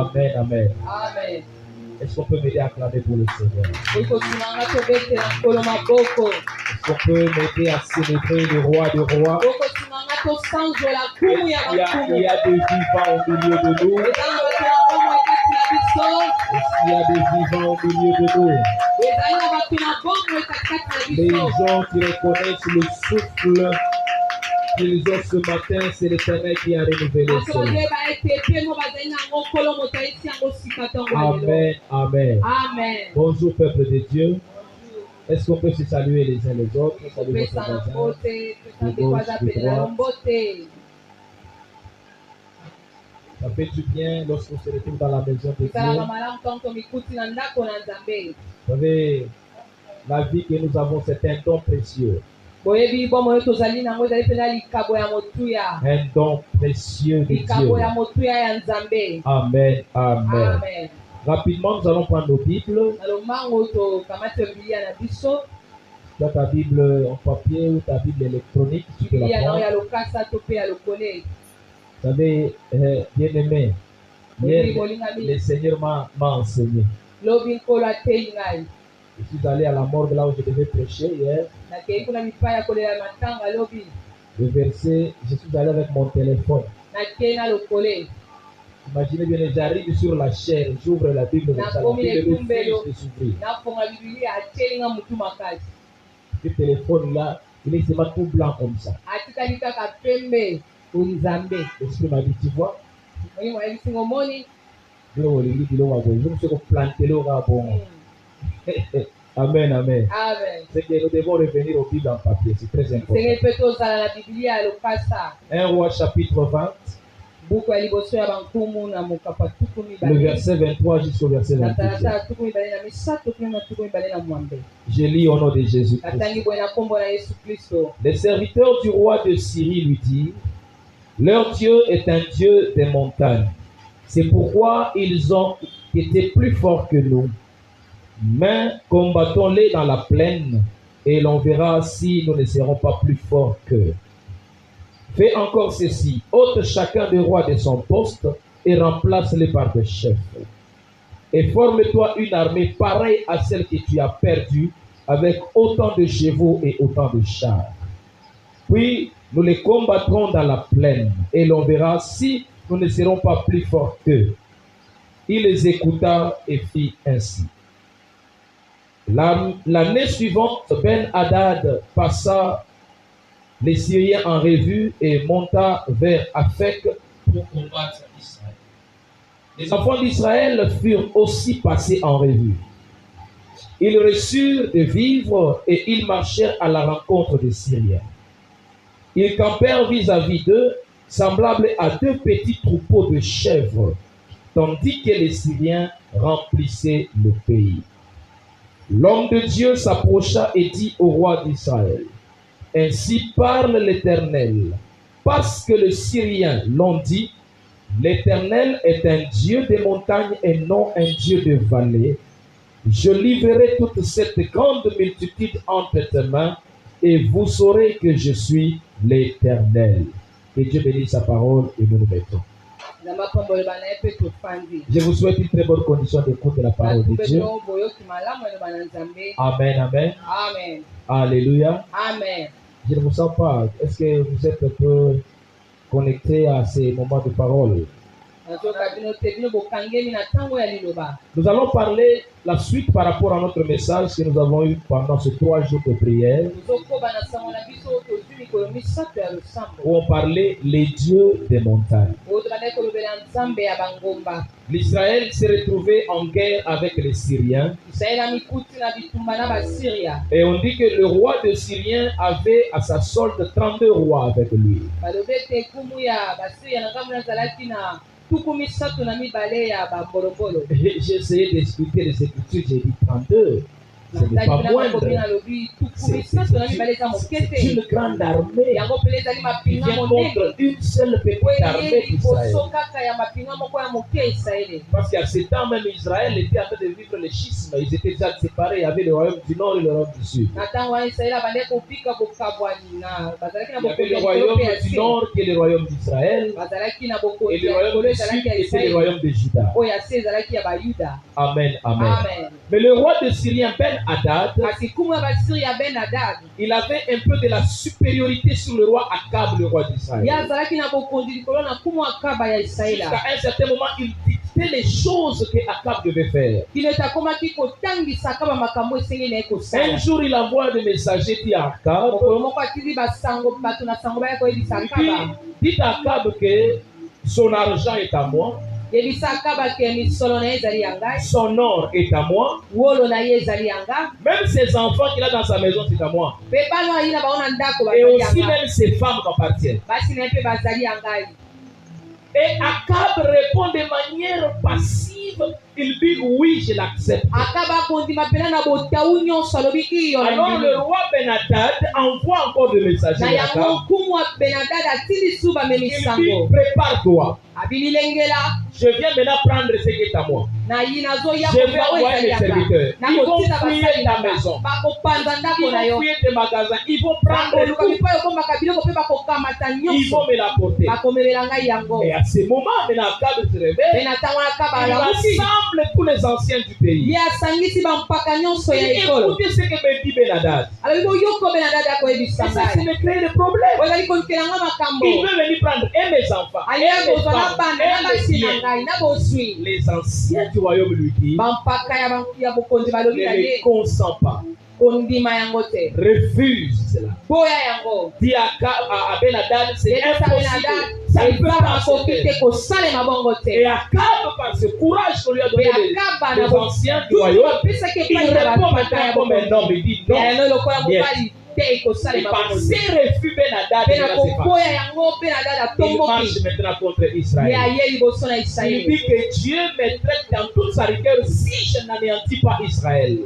Amen, amen. Amen. Est-ce qu'on peut m'aider à acclamer pour le Seigneur? Est-ce qu'on peut m'aider à célébrer le roi des rois? Il y a des vivants au milieu de nous. Est-ce qu'il y a des vivants au milieu de nous? Les gens qui reconnaissent le souffle qu'ils ont ce matin, c'est l'Éternel qui a renouvelé cela. Amen, amen. Amen. Bonjour peuple de Dieu. Est-ce qu'on peut se saluer les uns les autres? Saluer votre voisin, de gauche, de droite. Ça fait du bien lorsqu'on se retrouve dans la maison de Dieu. Vous savez, la vie que nous avons, c'est un don précieux. Un don précieux de Dieu. Amen, amen. Rapidement, nous allons prendre nos Bibles. Tu as ta Bible en papier ou ta Bible électronique, tu peux la prendre. Vous savez, bien aimé, hier, le Seigneur m'a enseigné. Je suis allé à la morgue là où je devais prêcher hier. Le verset, je suis allé avec mon téléphone. Imaginez bien, j'arrive sur la chair, j'ouvre la Bible comme ça, la Bible de s'ouvrir. Ce téléphone là, il est seulement tout blanc comme ça. L'esprit m'a dit, tu vois, je me suis planté là. Amen, amen. C'est que nous devons revenir au Bible en papier, c'est très important. 1 Roi chapitre 20. Le verset 23 jusqu'au verset 28. Je lis au nom de Jésus. Les serviteurs du roi de Syrie lui dirent: leur Dieu est un Dieu des montagnes. C'est pourquoi ils ont été plus forts que nous. Mais combattons-les dans la plaine, et l'on verra si nous ne serons pas plus forts qu'eux. Fais encore ceci, ôte chacun des rois de son poste et remplace-les par des chefs. Et forme-toi une armée pareille à celle que tu as perdue, avec autant de chevaux et autant de chars. Puis nous les combattrons dans la plaine, et l'on verra si nous ne serons pas plus forts qu'eux. Il les écouta et fit ainsi. L'année suivante, Ben-Hadad passa les Syriens en revue et monta vers Aphek pour combattre Israël. Les enfants d'Israël furent aussi passés en revue. Ils reçurent des vivres et ils marchèrent à la rencontre des Syriens. Ils campèrent vis-à-vis d'eux, semblables à deux petits troupeaux de chèvres, tandis que les Syriens remplissaient le pays. L'homme de Dieu s'approcha et dit au roi d'Israël: ainsi parle l'Éternel, parce que les Syriens l'ont dit, l'Éternel est un Dieu des montagnes et non un Dieu de vallées. Je livrerai toute cette grande multitude entre tes mains, et vous saurez que je suis l'Éternel. Que Dieu bénisse sa parole et nous nous mettons. Je vous souhaite une très bonne condition d'écoute de la parole de Dieu. Amen, amen. Amen. Alléluia. Amen. Je ne vous sens pas. Est-ce que vous êtes un peu connecté à ces moments de parole? Nous allons parler la suite par rapport à notre message que nous avons eu pendant ces 3 jours de prière, où on parlait les dieux des montagnes. L'Israël s'est retrouvé en guerre avec les Syriens. Et on dit que le roi des Syriens avait à sa solde 32 rois avec lui. J'ai essayé d'expliquer les Écritures, j'ai dit 32. Ce n'est pas moindre. C'est une grande armée qui vient contre une seule petite armée d'Israël. Parce qu'à ce temps même, Israël était en train de vivre le schisme. Ils étaient déjà séparés. Il y avait le royaume du nord et le royaume du sud. Il y avait le royaume du nord qui est le royaume d'Israël. Et le royaume du sud qui était le royaume de Juda. Amen, amen. Mais le roi de Syrien Ben Hadad, il avait un peu de la supériorité sur le roi Akab, le roi d'Israël. Jusqu'à un certain moment, il dictait les choses que Akab devait faire. Un jour, il envoie des messagers à Akab. Il dit à Akab que son argent est à moi. Son or est à moi. Même ses enfants qu'il a dans sa maison, c'est à moi. Et aussi même ses femmes m'appartiennent. Et Akab répond de manière passive. Il dit oui, je l'accepte. Alors le roi Ben Hadad envoie encore des messagers à Akab. Il dit prépare-toi. Je viens maintenant prendre ce qui est à moi. Je vais envoyer mes serviteurs. Ils vont fouiller ta maison. Ils vont fouiller tes magasins. Ils vont prendre tout. Ils vont me l'apporter. Et à ce moment, maintenant, Akab se réveille. Il rassemble tous les anciens du pays. Écoutez ce que me dit Ben Hadad. Et ça me crée des problèmes. Il veut venir prendre mes enfants, mes femmes, les anciens du royaume lui disent, ne les consent pas. Refuse cela. Dis à Ben Hadad, c'est impossible. Ça ne peut pas se faire. Et Akab, par ce courage qu'on lui a donné les anciens du royaume, il répond maintenant comme un homme. Il dit non. Et par ces refus, Ben Hadad, il marche maintenant contre Israël. Il dit que Dieu me traite dans toute sa rigueur si je n'anéantis pas Israël.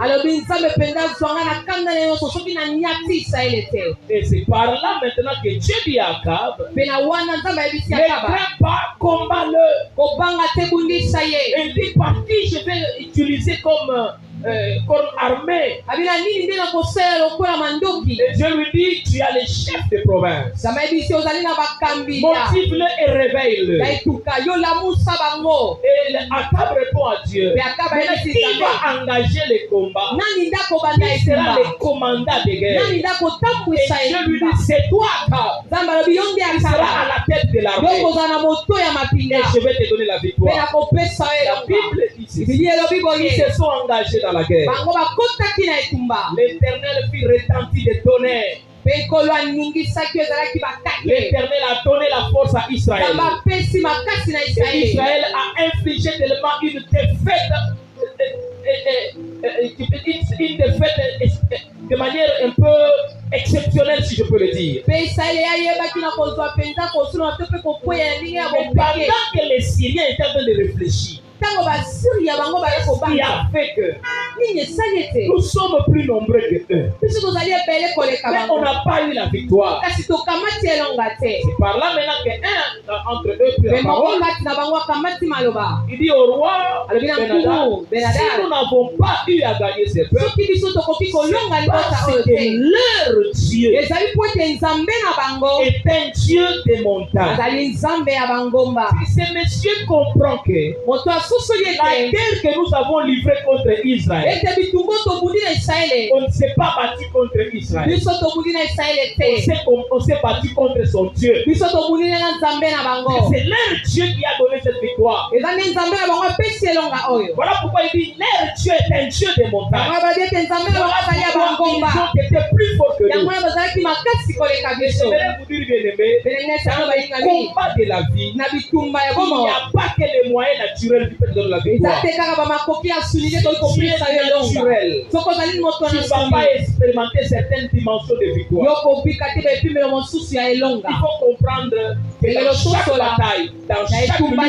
Et c'est par là maintenant que Dieu dit à Akab, ne crains pas, combat-le. Il dit par qui je vais utiliser comme armée. Et je lui dis, tu as les chefs de province. Motive-le et réveille-le. Et Akab répond à Dieu. Mais qui va engager les combats? Qui sera le commandant de guerre? Et je lui dis, c'est toi, Akab. Tu seras à la tête de l'armée. Et je vais te donner la victoire. La Bible dit ceci. Ils se sont engagés dans la guerre. L'Éternel fit retentir des tonnerres. L'Éternel a donné la force à Israël. Et Israël a infligé tellement une défaite de manière un peu exceptionnelle, si je peux le dire. Mais pendant que les Syriens étaient en train de réfléchir, qui a fait que nous sommes plus nombreux que eux, mais on n'a pas eu la victoire. C'est par là maintenant qu'un entre eux prit la parole. Il dit au roi Ben Hadad, si nous n'avons pas eu à gagner ces peuples, c'est que leur Dieu est un Dieu de montagne. Si ce monsieur comprend que la guerre que nous avons livrée contre Israël, on ne s'est pas battu contre Israël. On s'est battu contre son Dieu. C'est leur Dieu qui a donné cette victoire. Voilà pourquoi il dit leur Dieu est un Dieu de montagne. Voilà pourquoi ils ont été plus forts que nous. J'aimerais vous dire, bien-aimés, dans le combat de la vie, il n'y a pas que les moyens naturels qui peuvent donner la victoire. Tu es naturel, tu ne vas pas expérimenter certaines dimensions de victoire. Il faut comprendre que dans chaque bataille, dans chaque lutte, il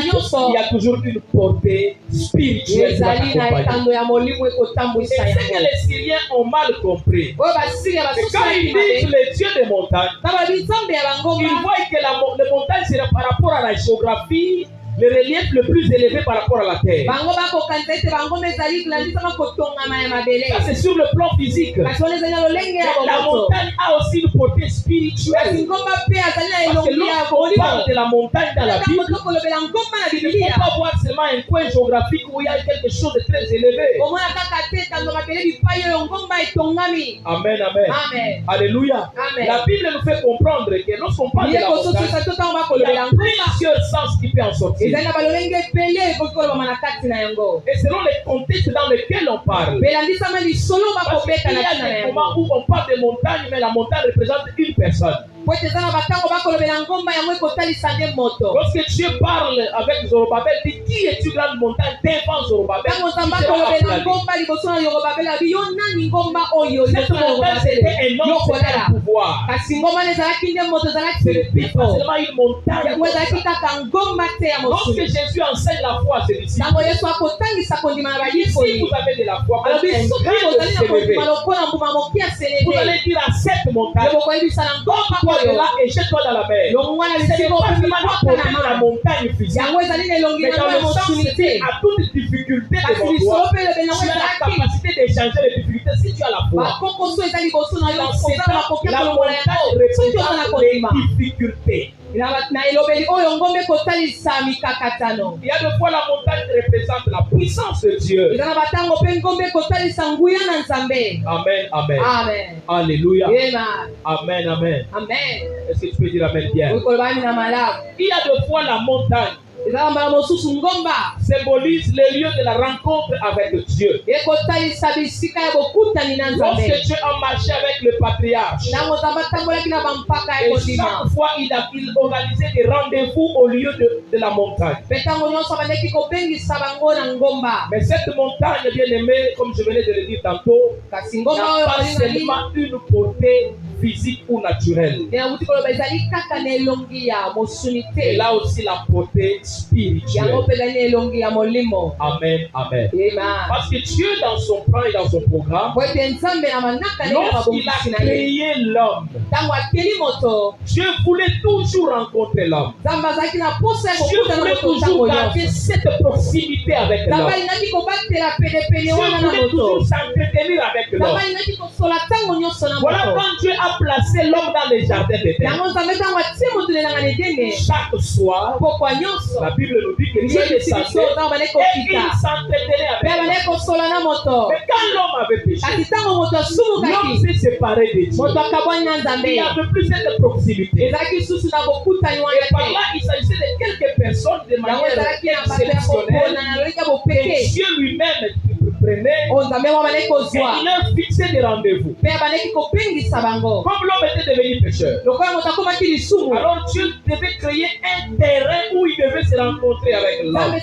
y a toujours une portée spirituelle qui va t'accompagner. Et c'est que les Syriens ont mal compris. Mais quand ils disent le Dieu des montagnes, ils voient que les montagnes, c'est par rapport à la géographie, le relief le plus élevé par rapport à la terre. Ça, c'est sur le plan physique. Mais la montagne a aussi une portée spirituelle. Parce que lorsqu'on parle de la montagne dans la Bible, il ne faut pas voir seulement un coin géographique où il y a quelque chose de très élevé. Amen, amen. Alléluia. La Bible nous fait comprendre que lorsqu'on parle de la montagne, il y a plusieurs sens qui peuvent en sortir. Et selon les contextes dans lesquels on parle. Parce qu'il y a des moments où on parle de montagne, mais la montagne représente une personne. Lorsque Dieu parle avec Zorobabel, dit qui est-tu grande montagne devant Zorobabel? Cette montagne, c'était un homme, c'était un pouvoir. C'était pas seulement une montagne. Lorsque Jésus enseigne la foi à ses disciples, si vous avez de la foi, vous allez dire à cette montagne, tombe-toi de là et jette-toi dans la mer. C'est pas seulement la montagne physique, mais dans le sens c'était à toute difficulté devant toi, tu as la capacité d'échanger les difficultés si tu as la foi. Dans ces temps, la montagne représente les difficultés. Il y a des fois la montagne représente la puissance de Dieu. Amen, amen. Amen. Alléluia. Amen, amen. Est-ce que tu peux dire amen bien? Il y a des fois la montagne symbolise le lieu de la rencontre avec Dieu. Lorsque Dieu a marché avec le patriarche, et chaque fois il organisait des rendez-vous au lieu de la montagne. Mais cette montagne, bien aimée, comme je venais de le dire tantôt, n'a pas seulement une portée physique ou naturelle. Et là aussi la portée spirituelle. Amen, amen. Parce que Dieu dans son plan et dans son programme, lorsqu'il a créé l'homme, Dieu voulait toujours rencontrer l'homme. Dieu voulait toujours garder cette proximité avec l'homme. Dieu voulait toujours s'entretenir avec l'homme. Voilà quand Dieu a placé l'homme dans les jardins d'Éden. Chaque soir, la Bible nous dit que Dieu descendait et il s'entretenait avec l'homme. Mais quand l'homme avait péché, l'homme s'est séparé de Dieu. Il n'y avait plus cette proximité. Et par là, il s'agissait de quelques personnes de manière exceptionnelle que Dieu lui-même prenait et il leur fixait des rendez-vous. Comme l'homme était devenu pécheur, alors Dieu devait créer un terrain où il devait se rencontrer avec l'homme.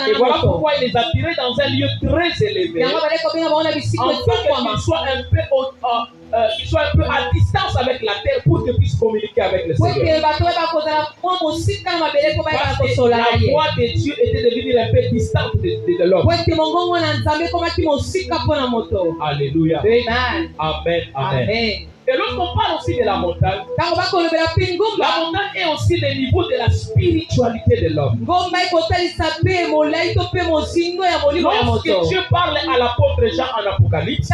Et voilà pourquoi il les a tirés dans un lieu très élevé, afin qu'il soit un peu à distance avec la terre pour qu'ils puissent communiquer avec le Seigneur. Parce que la voix de Dieu était devenue un peu distante de l'homme. Alléluia. Amen. Amen. Et lorsqu'on parle aussi de la montagne est aussi le niveau de la spiritualité de l'homme. Lorsque Dieu parle à l'apôtre Jean en Apocalypse,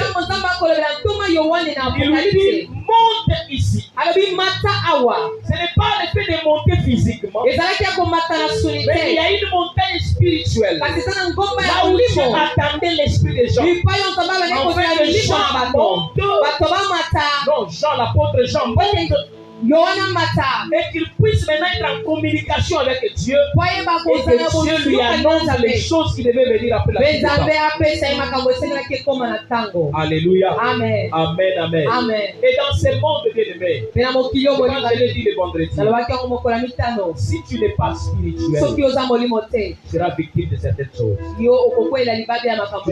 il lui dit, monte ici. Ce n'est pas le fait de monter physiquement, mais il y a une montagne spirituelle. Là où Dieu attendait l'esprit de Jean. En fait, Jean monte. Non, Jean, l'apôtre Jean monte et qu'il puisse maintenant être en communication avec Dieu et que Dieu lui annonce les choses qui devaient venir après la fin du temps. Alléluia. Amen. Amen. Amen. Et dans ce monde, bien-aimé, je l'ai dit le vendredi, si tu n'es pas spirituel, tu seras victime de certaines choses. Tu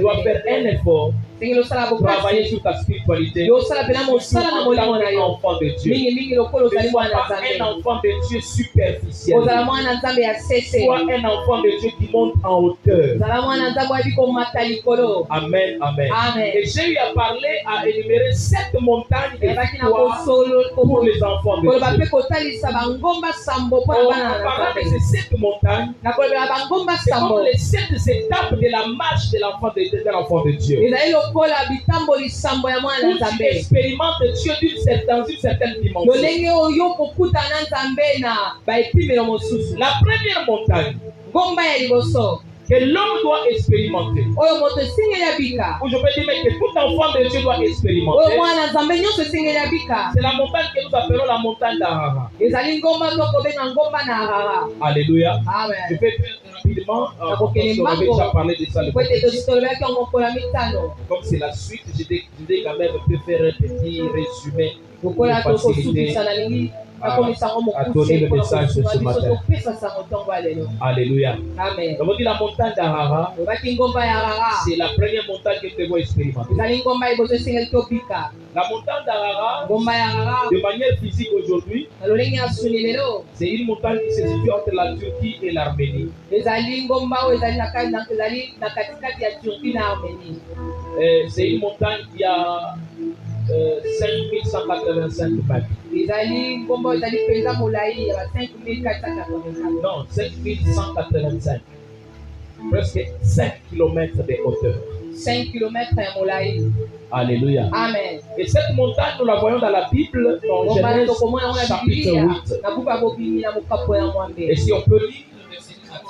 dois faire un effort pour travailler sur ta spiritualité. Sois un enfant de Dieu. Ne sois pas un enfant de Dieu superficiel. Sois un enfant de Dieu qui monte en hauteur. Amen. Amen. Et j'ai eu à parler, à énumérer 7 montagnes de victoire pour les enfants de Dieu. En parlant de ces 7 montagnes, c'est comme les 7 étapes de la marche de l'enfant de Dieu. Où tu expérimentes Dieu dans une certaine dimension. La première montagne que l'homme doit expérimenter, ou je peux dire que tout enfant de Dieu doit expérimenter, c'est la montagne que nous appelons la montagne d'Arara. Alléluia. Je vais faire rapidement, on avait déjà parlé de ça. Comme c'est la suite, je vais quand même faire un petit résumé pour faciliter à donner le message de ce matin. Alléluia. Amen. Donc on dit la montagne d'Arara, c'est la première montagne que nous devons expérimenter. La montagne d'Arara, de manière physique aujourd'hui, c'est une montagne qui se situe entre la Turquie et l'Arménie. C'est une montagne qui a 5185 mètres. Non, 5185. Presque 5 km de hauteur. 5 km à Moulaï. Alléluia. Amen. Et cette montagne, nous la voyons dans la Bible, dans Genèse chapitre 8. Et si on peut lire le verset 4.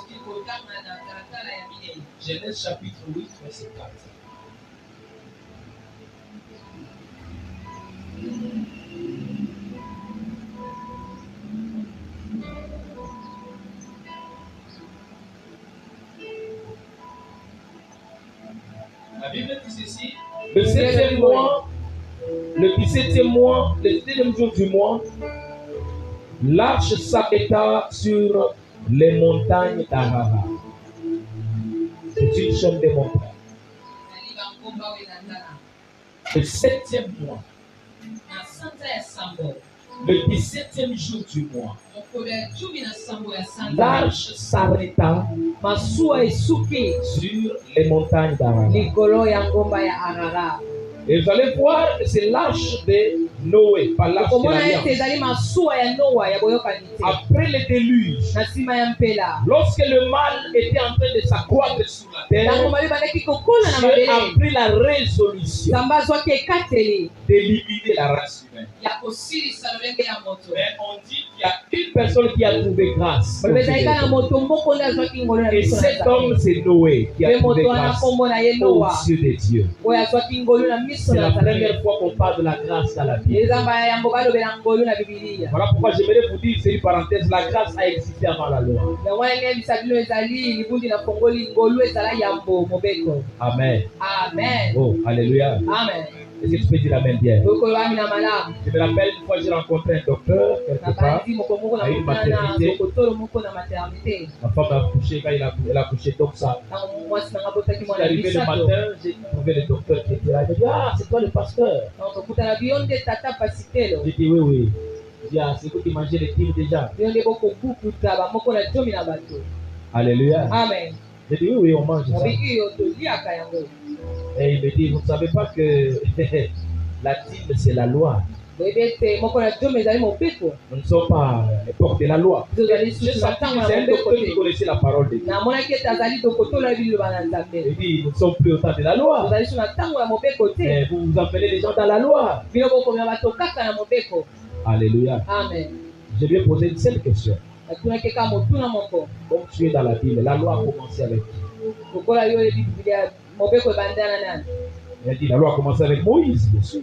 Genèse chapitre 8, verset 4. La Bible dit ceci, le 7e mois, le 17e mois, le 17e jour du mois, l'arche s'arrêta sur les montagnes d'Arara. C'est une chaîne de montagnes. Le 7e mois, le 17e jour du mois, l'arche s'arrêta sur les montagnes d'Arara. Et vous allez voir que c'est l'arche de Noé, pas l'arche de l'Alliance. Après le déluge, lorsque le mal était en train de s'accroître sur la terre, Dieu a pris la résolution d'éliminer la race humaine. Mais on dit qu'il y a une personne qui a trouvé grâce. Et cet homme, c'est Noé qui a trouvé grâce aux yeux de Dieu. C'est la première fois qu'on parle de la grâce dans la Bible. Voilà pourquoi j'aimerais vous dire, c'est une parenthèse, la grâce a existé avant la loi. Amen. Amen. Oh, alléluia. Amen. Est-ce que tu peux dire amen bien? Je me rappelle une fois j'ai rencontré un docteur quelque part à une maternité. Ma femme a accouché quand elle a accouché donc ça. Je suis arrivé le matin, j'ai trouvé le docteur qui était là. Il m'a dit, ah, c'est toi le pasteur? J'ai dit oui, oui. Il dit, ah, c'est vous qui mangez les dîmes déjà. Alléluia. Amen. J'ai dit oui, oui, on mange ça. Et il me dit, vous ne savez pas que la dîme c'est la loi. Nous ne sommes pas l'époque de la loi. C'est un docteur qui connaissait la parole de Dieu. Il dit, nous ne sommes plus au temps de la loi. Mais vous vous appelez les gens dans la loi. Alléluia. Amen. Je lui ai posé une seule question. Comme tu es dans la Bible, la loi a commencé avec qui? Il a dit la loi a commencé avec Moïse, bien sûr.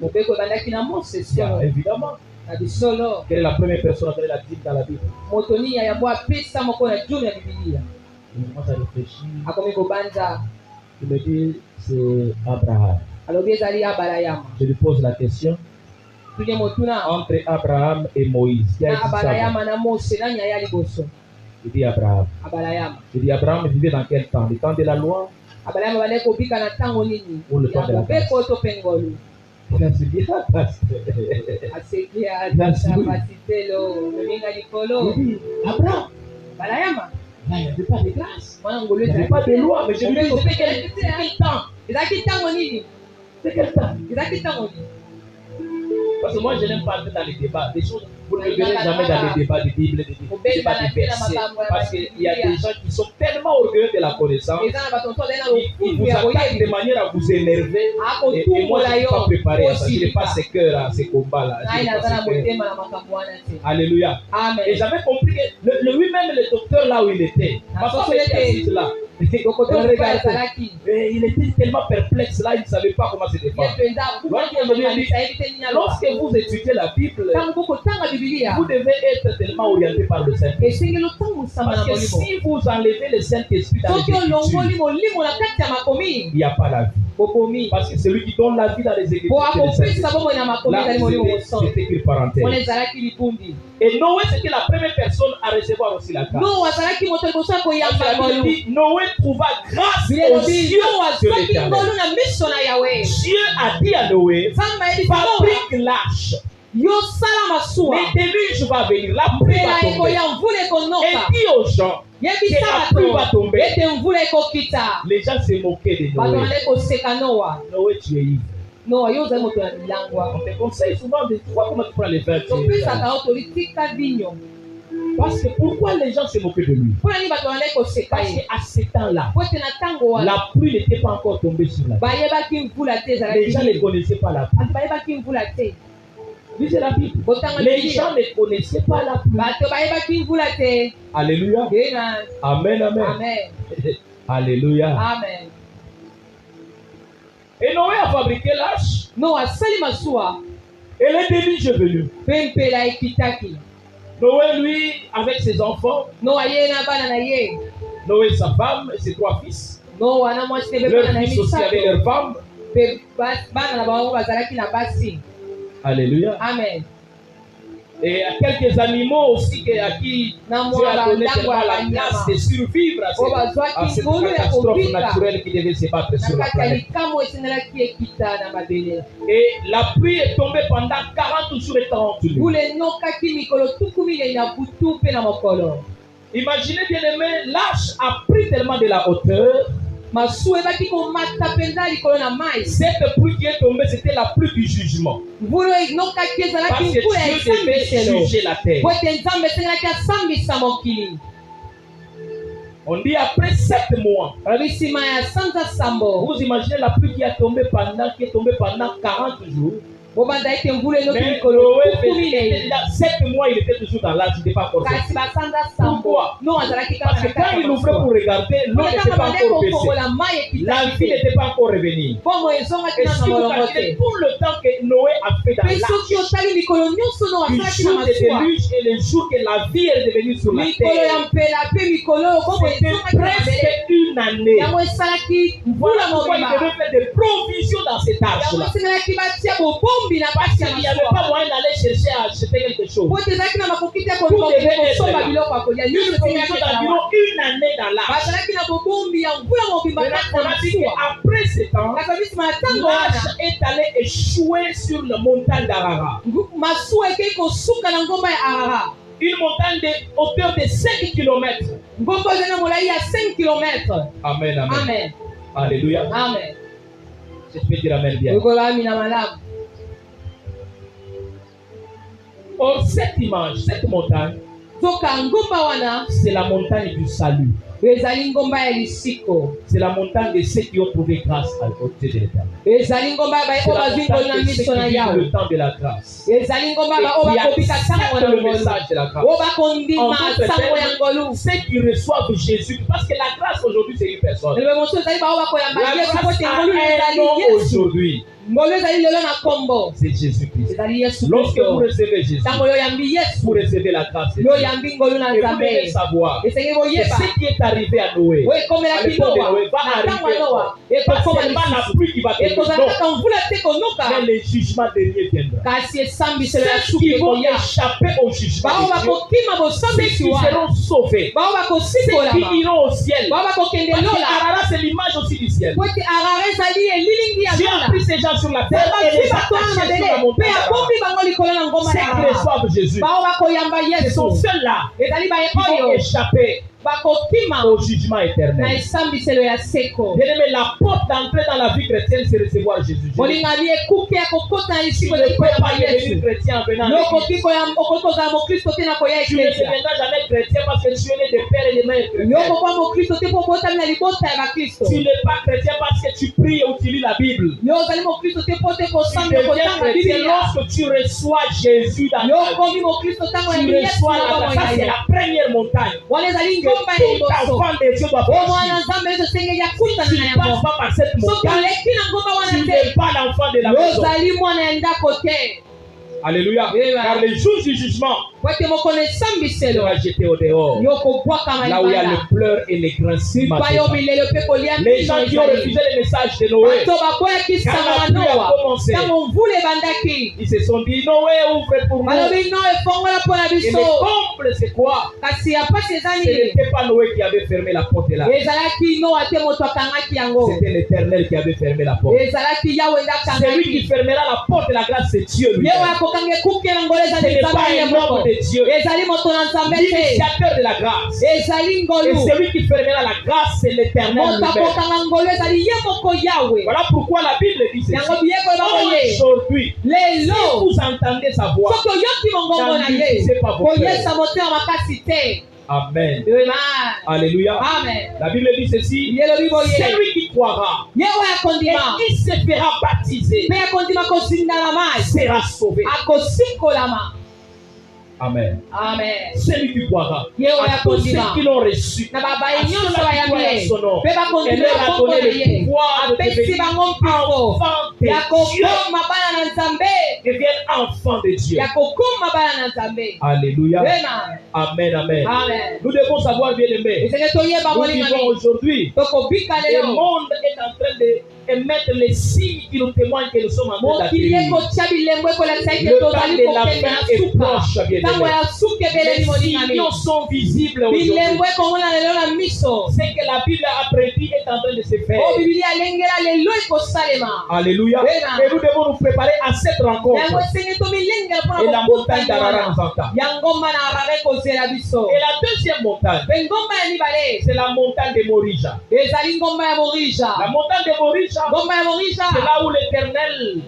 Évidemment. na bisolo Quelle est la première personne à donner la dîme dans la Bible? moto nini ayambo apesa moko na jume ya bibilia Il commence à réfléchir. akomi kobanza Il me dit, c'est Abraham. alobi ezali abalayama Je lui pose la question. tune motuna Entre Abraham et Moïse, qui a na dit ça? abalayama na mose nani aya liboso Il dit Abraham. abalayama Je dis Abraham vivait dans quel temps? Le temps de la loi? abalayama bandeki kobika na ntango nini Ou le temps de la grâce? mobeko to mpe ngolu Il a dit, ah, pasteur. aseki Merci. apasi te lo meminga likolo Il dit, Abraham, balayama là, il n'y avait pas de grâce. mwana ngolu Il n'y avait pas de loi, mais je lui dis, Mobeko c'est quel temps? ezalaki ntango nini C'est quel temps? ezalaki ntango nini Parce que moi, je n'aime pas entrer dans les débats. Des choses, vous ne verrez jamais dans les débats de Bible, des débats de versets. Parce qu'il y a des gens qui sont tellement orgueilleux de la connaissance. eza na bato moto azali na Ils vous lokumu ya attaquent de koyebi manière à vous énerver. Et moi, je ne suis pas préparé à ça. Je n'ai pas ce cœur à ces combats-là. Je ngai n'ai pas naza na ce cœur. motema na makambo wana te Alléluia. Et amen j'avais compris que lui-même, le docteur, là où il était, ma femme était assise là. dokotoro Elle mpe regardait. azalaki Et il était tellement perplexe là, il ne savait pas comment se ye défendre. mpenza akumakanisa yebi te nini aloba Lorsque vous étudiez la Bible, ntango bokotanga bibilia vous devez être tellement orienté par le Saint-Esprit. esengeli otambwisama na Parce que molimo si vous enlevez le Saint-Esprit dans les soki olongoli Écritures, molimo na kati ya makomi il n'y a pas la vie. bokomi Parce que celui qui donne la vie dans les po Écritures, c'est le akopesa Saint-Esprit. bomoi na makomi Là, ezali molimo mosantu c'était écrit parenthèse. wana ezalaki lipundi Et Noé, c'était la première personne à recevoir aussi la grâce. no azalaki moto liboso ya Parce que koyamba la Bible ngolu dit, Noé trouva grâce aux bilelobi yeux no de azwaki l'Éternel. ngolu na miso na yawe Dieu a dit à Noé, nzambe ayebisa noa fabrique l'arche. yosala masuwa Les déluges va venir, la pluie mpela va tomber. ekoya mvula Et ekonoka dis aux gens, yebisa que la pluie va bato tomber. ete mvula ekokita Les gens se moquaient de bato Noé. bandeki koseka noa Noé, tu es ivre. noa yo ozali moto ya bilangwa On te conseille souvent de voir comment tu prends les verres. topesaka yo tolitika vinyo Parce que pourquoi les gens se moquaient de lui? mpona nini bato bandeki koseka Parce ye qu'à ce temps-là, po ete na ntango wana la pluie n'était pas encore tombée sur la terre. bayebaki mvula te Les ezalaki gens ne connaissaient pas la pluie. bato bayebaki mvula te Lisez la Bible. botanga Les bibilia gens ne connaissaient pas la pluie. bato bayebaki mvula te Alléluia. ena Amen, amen. amen Alléluia. amen Et Noé a fabriqué l'arche. no asali masuwa Et le déluge est venu. mpe mpela ekitaki Noé, lui, avec ses enfants, noa ye na bana na ye Noé, sa femme et ses 3 fils. noa na mwasi te mpe bana na Leurs ye fils aussi avec misato leurs femmes. mpe bana na bango bazalaki na basi Alléluia. amen Et à quelques animaux aussi à qui na Dieu a mwa donné bandango tellement ya la grâce de banyama survivre à po bazwaki cette ngolu ya catastrophe kobika naturelle qui devait se battre na sur la kati ya planète. likambo esengelaki ekita na mabele Et la pluie est tombée pendant 40 jours et 30 nuits. mbula enokaki mikolo tuku minei na butu mpe na mokolo Imaginez bien aimé, l'arche a pris tellement de la hauteur. masuwa ebaki komata mpenza likolo na mai Cette pluie qui est tombée, c'était la pluie du jugement. mbula enokaki ezalaki Parce que mbula ya Dieu devait esambiselo juger la terre. po ete nzambe esengelaki asambisa mokili On dit après 7 mois. alobi nsima ya sanza sambo Vous imaginez la pluie qui est tombée pendant 40 jours. bobanza ete mbula enoki Mais mikolo Noé, tuku minei 7 mois, il était toujours dans l'arche, il n'était pas encore sorti. kasi basanza sambo Pourquoi? no azalaki kaka Parce que na quand kati il ya ouvrait pour masuwa regarder, l'eau mpona n'était ntango pas bandeki encore baissée. kofongola mai La vie ekitaki te n'était pas encore revenue. bomo ezongaki Et na si na vous molongo calculez te tout le temps que Noé a fait dans mpe soki l'arche, otali mikolo nyonso no du asalaki na jour des masuwa déluges et le jour que la vie est devenue sur la mikolo ya terre, mpela mpe mikolo oyo bomo c'était ezongaki na mabele presque une année. yango esalaki mbula Voilà pourquoi il mobimba devait faire des provisions dans cette yango arche-là. esengelaki batia bobombi na Parce basi ya qu'il n'y avait masuwa pas moyen d'aller chercher à acheter quelque chose. po ete ezalaki na makoki te Tout devait être kosomba là. biloko ya kolia Une nyonso provision esengelaki ezala d'environ wana une année dans l'arche. bazalaki na bobombi ya mbula mobimba Maintenant, kati on na a dit masuwa qu'après ce temps, kasi bisima ya ntango wana l'arche est allée échouer sur la montagne d'Arara. masuwa ekei kosuka na ngomba ya arara Une montagne de hauteur de 5 km. ngomba ezali na molai ya 5 km Amen, amen. amen Alléluia. amen Je peux dire amen bien. okolami na malamu Or, cette image, cette montagne, toka ngomba wana c'est la montagne du salut. ezali ngomba ya lisiko, C'est la montagne de ceux qui ont trouvé grâce au Dieu de l'Éternel. ezali ngomba ya C'est baye la bazwi ngolu na montagne de ceux miso na qui vivent yawe, le temps de la grâce. ezali ngomba ba o Et qui bakobika sango acceptent na le ngolu, message de la grâce. o bakondima En d'autres sango ya termes, ngolu. ceux qui reçoivent Jésus, parce que la grâce aujourd'hui c'est une personne. Elebe mosusu ezali bao bakoyamba La Yesu grâce pote a ngolu un ezali nom Yesu, aujourd'hui, ngolu ezali lelo na kombo, c'est Jésus-Christ. ezali Yesu Lorsque vous Kristo. recevez Jésus, Ntango yo yambi Yesu, vous recevez la grâce de yo Dieu. yambi ngolu na Et vous devez Nzambe, savoir esengi que boyeba ce qui est arrivé à Noé, oyo ekomela à l'époque de kinoa Noé, va na ntango ya arriver. Noa Pas ekokoma seulement la lisusu, pluie qui va tomber, ekozala non, kaka mvula te konoka, mais le jugement dernier viendra. kasi esambiselo ya Ceux suki qui vont ekoya, échapper au jugement bao de Dieu, bakokima ceux bosambisi qui wana, seront sauvés, bao ceux bakosikolama, qui iront au ciel. bao bakokende Parce que lola, Arara, c'est l'image aussi du ciel. po ete arare ezali elilingi ya Dieu a lola, pris ces gens sur la terre et bazwi les a bato wana attachés sur mabele la mpe montagne. akombi bango likolo na ngomba Ceux na qui arara, reçoivent Jésus, bao bakoyamba ce Yesu, sont ceux-là ezali baye qui vont oyo échapper bakokima au jugement na éternel. esambiselo ya seko. Bien-aimé, la porte d'entrée dans la vie chrétienne, c'est recevoir Jésus. Olingali ekuke ya kokota na Tu lisiko ne ya peux koyamba pas devenir Yesu, chrétien en venant à yokoki l'église. okoki kozala mokristo te na koya Tu ne eklesia, deviendras jamais chrétien parce que tu es né de père et de mère chrétiens. yokokuwa mokristo te mpo botami na libota ya bakristo, Tu n'es pas chrétien parce que tu pries ou tu lis la Bible. yo ozali mokristo te mpo te Tu kosambela deviens kotanga chrétien Biblia, lorsque tu reçois Jésus dans ta vie. yokomi mokristo ntango Tu yambi Yesu reçois na la bomoi grâce. Ça, na c'est ye, la première montagne wana ezali que ngomba ya tout liboso, enfant de Dieu doit o mwana franchir. nzambe yesu esengeli akutana Tu na ne passes yango, pas par cette soki montagne. oleki na ngomba Tu wana te, n'es pas l'enfant de la yo maison. ozali mwana ya ndako te, Alléluia. Amen. Car le jour du jugement po ete mokolo esambiselo sera jeté au dehors. yokobwakama Là où il y a le libanda, pleur et les grincements. epai yo milelo mpe kolia Les gens mbino qui ont ezali. refusé le message de Noé, Bato bakoyaki quand sango la na pluie a Noa, commencé, ntango mvula ebandaki, ils se sont dit, Noé, ouvre pour nous. balobi no efongola mpo na Et le biso, comble, c'est quoi? kasi ya pasi eza Ce nini? n'était pas Noé qui avait fermé la porte là. Ezalaki Noa te moto akangaki yango, C'était l'Éternel qui avait fermé la porte. ezalaki Yawe nde Celui qui akangaki, fermera la porte de la grâce, c'est Dieu lui. ye oyo akokanga ekuke na ngolo Ce ezali n'est nzambe pas ye un moko, homme de Dieu. ezali moto na nzambe te, L'initiateur de la grâce. ezali Et ngolu, celui qui fermera la grâce, c'est l'Éternel moto lui-même. akokanga ngolo ezali ye moko Yawe. Voilà pourquoi la Bible dit ceci. Yango biyeko bakoye Aujourd'hui, si lelo vous entendez sa voix, soki oyoki mongongo na ye koyesa motema makasi te. Amen. Amen. Alléluia. Amen. La Bible dit ceci. Yelobi boye Celui qui croira ye oyo et akondima qui se fera baptiser mpe akondima kozinda na mai sera sauvé. akosikolama. Amen. Amen. Celui qui croira, Ye oyo à tous ceux akondima qui l'ont reçu, na babaye à nyonso ceux-là qui bayambi croient en ye son nom, mpe et bakondima leur a kombo donné na le ye, pouvoir de apesi devenir bango mpiko enfants de ya Dieu. kokoma bana na nzambe, Deviennent enfants de Dieu. ya kokoma bana na nzambe. Alléluia. Amen. Amen. Amen. Amen. Nous devons savoir, bien aimé, Esenge toyeba nous vivons molingami aujourd'hui. tokobika Le lelo monde est en train d'émettre les signes qui nous témoignent que nous sommes en train mokili d'atterrir. ekotya bilembo ekolakisa ete Le temps tozali de la kokende fin na est suka, proche, bien ntango aimé. ya suka ebeleli Les molingami, signaux sont visibles aujourd'hui. bilembo ekomona lelo na miso, Ce que la Bible a prédit est en train de se faire. o biblia alengela lelo ekosalema. Alléluia. Amen. Et nous devons nous préparer à cette rencontre. yango esenge tomilengela Et mpona la montagne kokutani d'Arara wana nous entend. ya ngomba na arara ekozela biso. Et la deuxième montagne, Mpe ngomba ya mibale c'est la montagne de Morija. ezali ngomba ya morija. La montagne de Morija, Ngomba ya morija c'est là où l'Éternel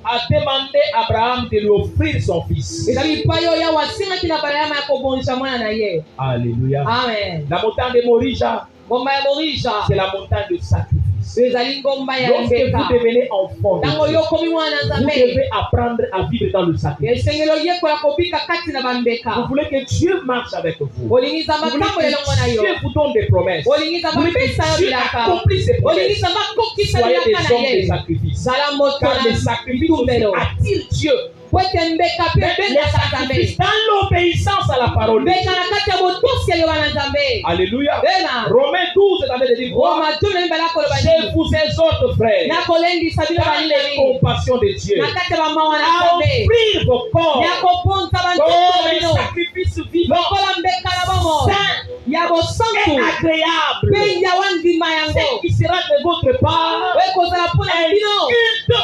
a demandé à Abraham de lui offrir son fils. ezali epai oyo yawe asengaki na balama ya kobonisa mwana na ye. Alléluia. Amen. La montagne de Morija, Ngomba ya morija c'est la montagne de sacrifice. ezali ngomba ya Lorsque mbeka. vous devenez enfant de Ntango Dieu, yo okomi mwana vous nzambe devez apprendre à vivre dans le sacrifice. esengeli oyekola kobika kati na Vous bambeka. voulez que Dieu marche avec vous. Vous olingi nzambe voulez atambola elongo na que yo, Dieu vous donne des promesses. olingi Vous nzambe voulez que apesa yo Dieu bilaka, accomplisse ses olingi promesses. nzambe akokisa Soyez des bilaka na hommes de ye. sacrifice. zala moto Car le na sacrifice aussi bitumbelo attire Dieu. po ete mbeka mpe Mais le ebengaka sacrifice nzambe, dans l'obéissance à la parole de mbeka Dieu. na kati ya botosi ya liloba na nzambe. Alléluia. Ena Romains 12 est en train de dire quoi? roma 12 akoloba Je nini vous exhorte, frères, nakolendisa bino dans les balingami compassions de Dieu, na kati ya bamawa na à nzambe offrir vos corps ya koponza banzoto comme un bino sacrifice vivant, lokola mbeka na bomo saint ya et bosantu agréable, mpe ya wandima yango ce qui sera de votre part oyo ekozala mpo na un bino culte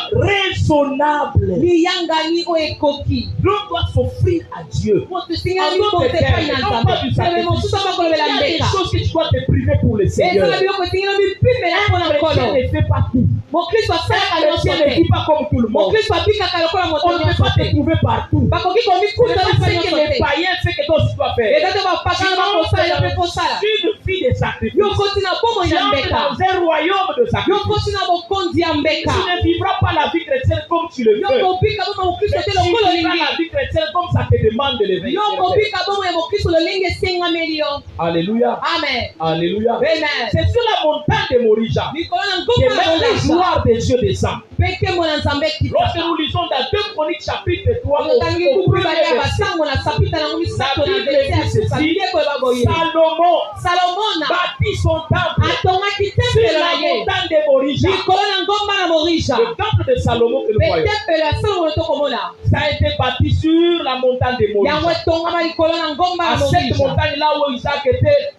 raisonnable. liyangani oyo ekoki. L'on doit s'offrir à Dieu. moto En esengeli d'autres mibonza epai termes, na non pas du nzambe ebe sacrifice. mosusu Il abakolobela y a des mbeka choses que tu dois te priver pour le Seigneur. ezala biloko esengeli mibimela mpona chrétien nkolo ne fait pas tout. mokristo asalaka Un nyonso chrétien ne te vit pas comme tout le monde. mokristo abikaka lokola moto On ne peut nyonso pas te te trouver partout. bakoki Ce n'est komikuta pas biso ce que nyonso les te païens font que toi aussi tu dois faire. eza te bapagana bakosala yo mpe kosala Une vie de sacrifice. yo koti na bomoi Tu na entres mbeka dans un royaume de yo sacrifice. koti na bokonzi ya mbeka Tu ne vivras pas la vie chrétienne comme tu le yo veux. kobika bomo mokristo te Tu lokola vivras olingi la vie chrétienne comme ça te demande de l'évêque. yo kobika bomo ya mokristo lolingi esengameli yo Alléluia. amen Alléluia. amen C'est sur la montagne de Morija likolo na que ngomba na même la morisha gloire de Dieu descend. mpe nkembo na nzambe Lorsque ekitaka nous lisons dans 2 Chroniques chapitre 3 otangi au buku premier mibale ya verset, basango na sapita nango misato la na Bible verset ya dit suka ceci, bileko ebaboye Salomon salomona bâtit son temple atongaki sur tempelo na la ye montagne de Morija. likolo na ngomba na morisha Le temple de Salomon que nous mpe voyons, tempelo ya salomo tokomona ça a été bâti sur la montagne de yango Morija. etongama likolo na ngomba À na cette morisha montagne là où Isaac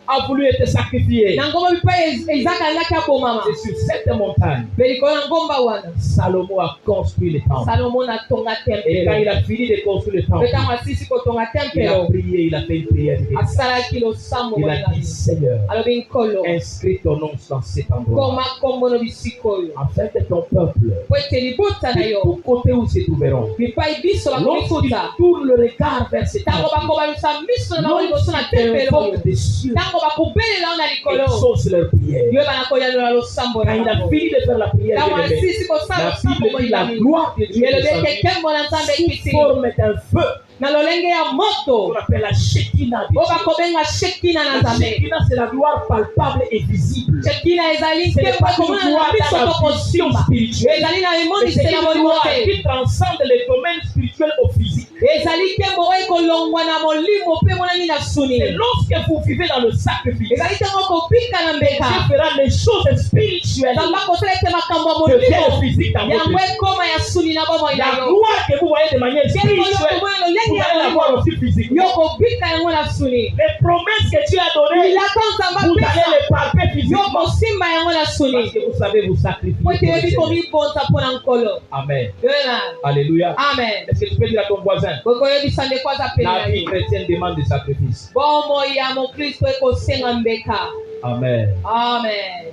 a voulu être sacrifié. na ngomba mpe izaka alingaki abomama C'est sur cette montagne, mpe likolo na ngomba wana Salomon a construit le temple. salomo natonga Et quand tempelo il a fini de construire le temple, mpe ntango asisi kotonga il a tempelo prié, il a fait une prière. asalaki losambo Il a dit, molingami Seigneur, alobi nkolo inscris ton nom dans cet endroit, koma kombo no bisika oyo afin que ton peuple, po ete libota na de yo tous côtés où se trouveront, bipai biso lorsqu'ils bakomikuta tournent le regard vers cet ntango temple, bakobamisa miso na bango liboso na tempelo oyo invoquent des cieux, ntango bakobelela yo na likolo exaucent leur prière. yo bana koyanola losambo Quand na il a bango fini de faire la prière, ntango bien-aimé, asisi kosala la losambo Bible dit la molingami gloire de Dieu elobi ete descendit nkembo na nzambe sous ekiti forme d'un feu na lolenge ya qu'on moto appelle la Shekinah de oyo Dieu. bakobenga shekina na La nzambe Shekinah, c'est la gloire palpable et visible. shekina ezali Ce n'est nkembo pas une ekomona na gloire biso dans la vision tokosimba spirituelle. ezali na Mais emonisi c'est na une molimo gloire te qui transcende les domaines spirituels au physique. ezali nkembo oyo ekolongwa na molimo mpe emonani na suni Et lorsque vous vivez dans le sacrifice, ezali ntango kobika na mbeka Dieu fera les choses spirituelles nzambe akosala ete makambo ya deviennent molimo physiques dans votre yango vie. ekoma ya suni na bomoi na La yo gloire que vous voyez de manière spirituelle, komona vous lolenge ya allez la voir molimo aussi physiquement. yo kobika yango na suni Les promesses que Dieu a données, bilaka nzambe vous allez apesa les palper yo physiquement. kosimba yango na Parce suni que vous savez vous sacrifier. po pour ete le yebi Seigneur. komibonza mpo na nkolo Amen. Amen. Alléluia. Amen. Est-ce que tu peux dire à ton voisin, bokoyebisa ndeko aza pene la na vie yo chrétienne demande des sacrifices. bomoi ya mokristo ekosenga mbeka Amen. amen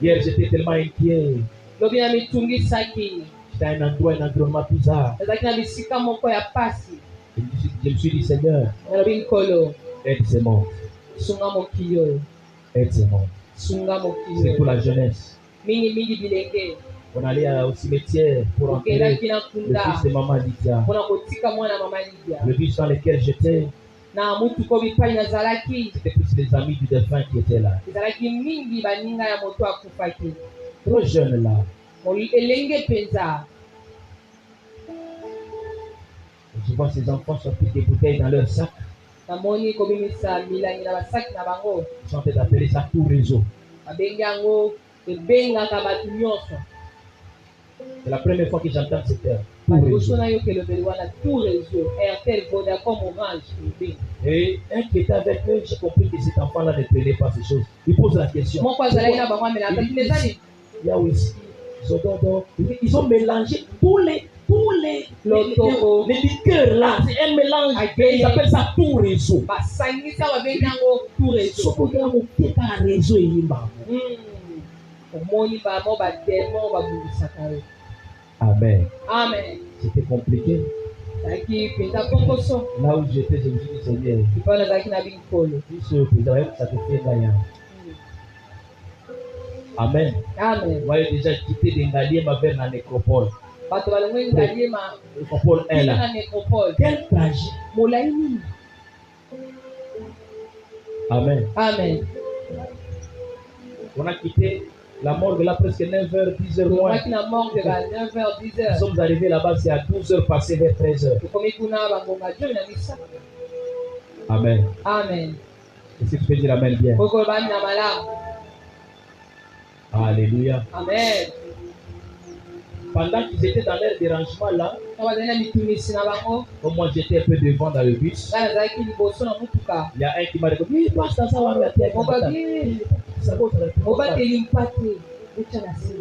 Hier, j'étais tellement inquiet. lobi na mitungisaki J'étais à un endroit, un environnement bizarre. ezalaki na bisika moko ya pasi Je me suis dit, Seigneur, nalobi nkolo aide ces mondes. sunga mokili oyo Aide ces mondes. sunga mokili C'est pour oyo la jeunesse. mingimingi bilenge On allait au cimetière pour enterrer okendaki na le kunda fils de maman Lydia. mpona kotika mwana mama lidia Le bus dans lequel j'étais, na mutuko bipai nazalaki c'était plus les amis du défunt qui étaient là. ezalaki mingi baninga ya moto akufaki Trop jeunes là. elenge mpenza Je vois ces enfants sortir des bouteilles dans leur sac. namoni kobimisa milangi na basaki na bango Ils sont en train d'appeler ça tout réseau. babengi yango ebengaka bato nyonso C'est la première fois que j'entends ce terme. Tout baliboso réseau. na yo kelobeli wana tout réseau airtel vodacom orange ebengi Et un qui était avec eux, j'ai compris que cet enfant-là ne prenait pas ces choses. Il pose la question. moko azalaki na bango amela atati nezali Il y a whisky, sododo. Ils ont mélangé tous les Lotoko. liqueurs là. C'est un mélange. Ils appellent ça tout réseau. basangisa babengi yango tout réseau Sokogira moke ka réseau eyimba. omoni bamo bademo babundisaka yo Amen. amen C'était compliqué. ezalaki mpenza kokoso Là où j'étais, je me suis dit, Seigneur, lipa nazalaki na binkolo tout ce président, ça te fait là. Amen. amen Moi, j'ai déjà quitté d'Engalier ma vers la nécropole. bato balongoli ngaliema Nécropole 1 là. na nécropole Quel trajet. molai nini Amen. amen On a quitté la morgue là presque 9h, 10h moins. tomaki na morgue ba 9h Nous 10h sommes arrivés là-bas, c'est à 12h passé vers 13h. tokomi kuna bangonga jomi na misa Amen. amen Est-ce que tu peux dire Amen bien? okoloba na malamu Alléluia. amen Pendant qu'ils étaient dans leur dérangement là, na bazali na mitungisi na bango comme moi j'étais un peu devant dans le bus, ngai nazalaki liboso na mutuka il y a un qui m'a dit, oui, passe dans ça, on va faire mobabi mobateli mpate utya na se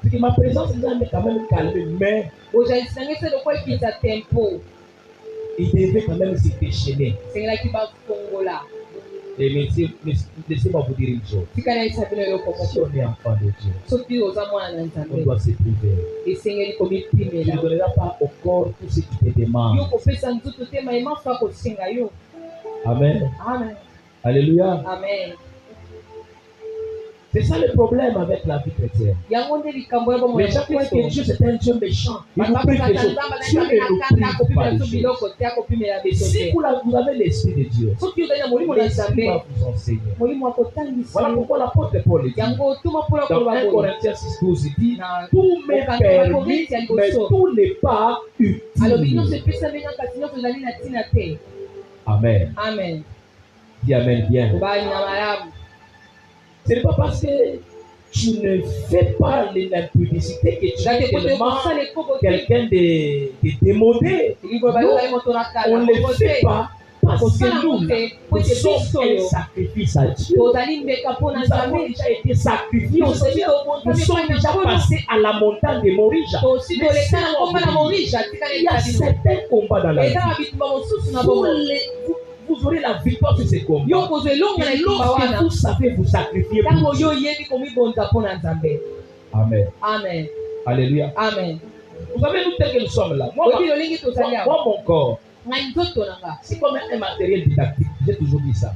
Ce qui ma présence nous a quand même calmé, mais bozalisi nange se lokola ekita tempo il devait quand même se déchaîner. esengelaki bafongola Et laissez-moi vous dire une chose. tika nayebisa bino eloko Si moko on est enfant de Dieu, soki oza mwana na on nzambe doit se priver. esengeli Tu ne komipimela donneras pas au corps tout ce qui te demande. yo kopesa nzoto te mayema fa kosenga yo. Amen. Amen. Alléluia. Amen. C'est ça le problème avec la vie chrétienne. yango nde likambo ya bomoi Les gens croient que Dieu c'est un Dieu méchant. Il vous prie quelque chose. Dieu ne nous akokata prie akopimela pas biso les choses. biloko te akopimela Et biso si te vous avez l'Esprit de Dieu, soki ozali na molimo na l'Esprit va nzambe vous enseigner. molimo akotangisa Voilà pourquoi l'apôtre Paul dit yango otuma mpona dans koloba 1 boye Corinthiens 6:12, il dit na tout m'est permis, mais tout n'est pas alobi nyonso utile. epesamenya kasi nyonso ezali na ntina te. Amen. Amen. Dis Amen bien. kobali na malamu Ce n'est pas parce que tu ne fais pas l'impudicité que tu es tellement quelqu'un de démodé. On ne le fait pas parce que nous sommes un sacrifice à Dieu. Nous avons déjà été sacrifiés. Nous sommes déjà passés à la montagne de Morija. Il y a certains combats dans la vie. Vous aurez la victoire sur ces combats. Et lorsque vous savez vous sacrifier pour Dieu. Amen. Amen. Alléluia. Amen. Vous savez, nous tels que nous sommes là. Moi, mon corps, c'est comme un matériel didactique. J'ai toujours dit ça.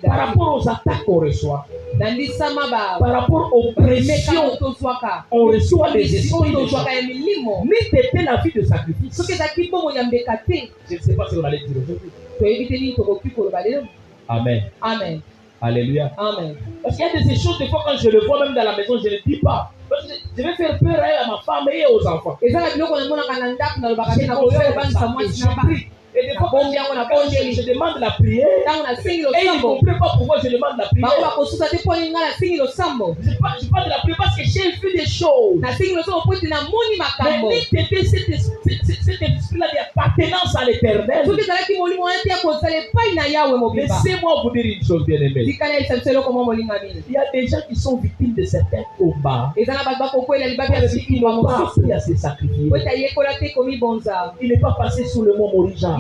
Par rapport aux attaques qu'on reçoit, par rapport aux pressions, on reçoit les esprits de gens. Mais c'était la vie de sacrifice. Je ne sais pas si on allait dire aujourd'hui. Amen. Amen. Alléluia. Amen. Parce qu'il y a des choses, des fois, quand je le vois même dans la maison, je ne dis pas. Parce que je vais faire peur à ma femme et aux enfants. Et des fois, quand je demande la prière, et ils ne comprennent pas pourquoi je demande la prière. Je parle de la prière parce que j'ai vu des choses. Mais cet esprit-là d'appartenance à l'éternel. Laissez-moi vous dire une chose, bien aimé. Il y a des gens qui sont victimes de certains combats. Parce qu'ils n'ont pas appris à se sacrifier. Il n'est pas passé sous le mont Morija.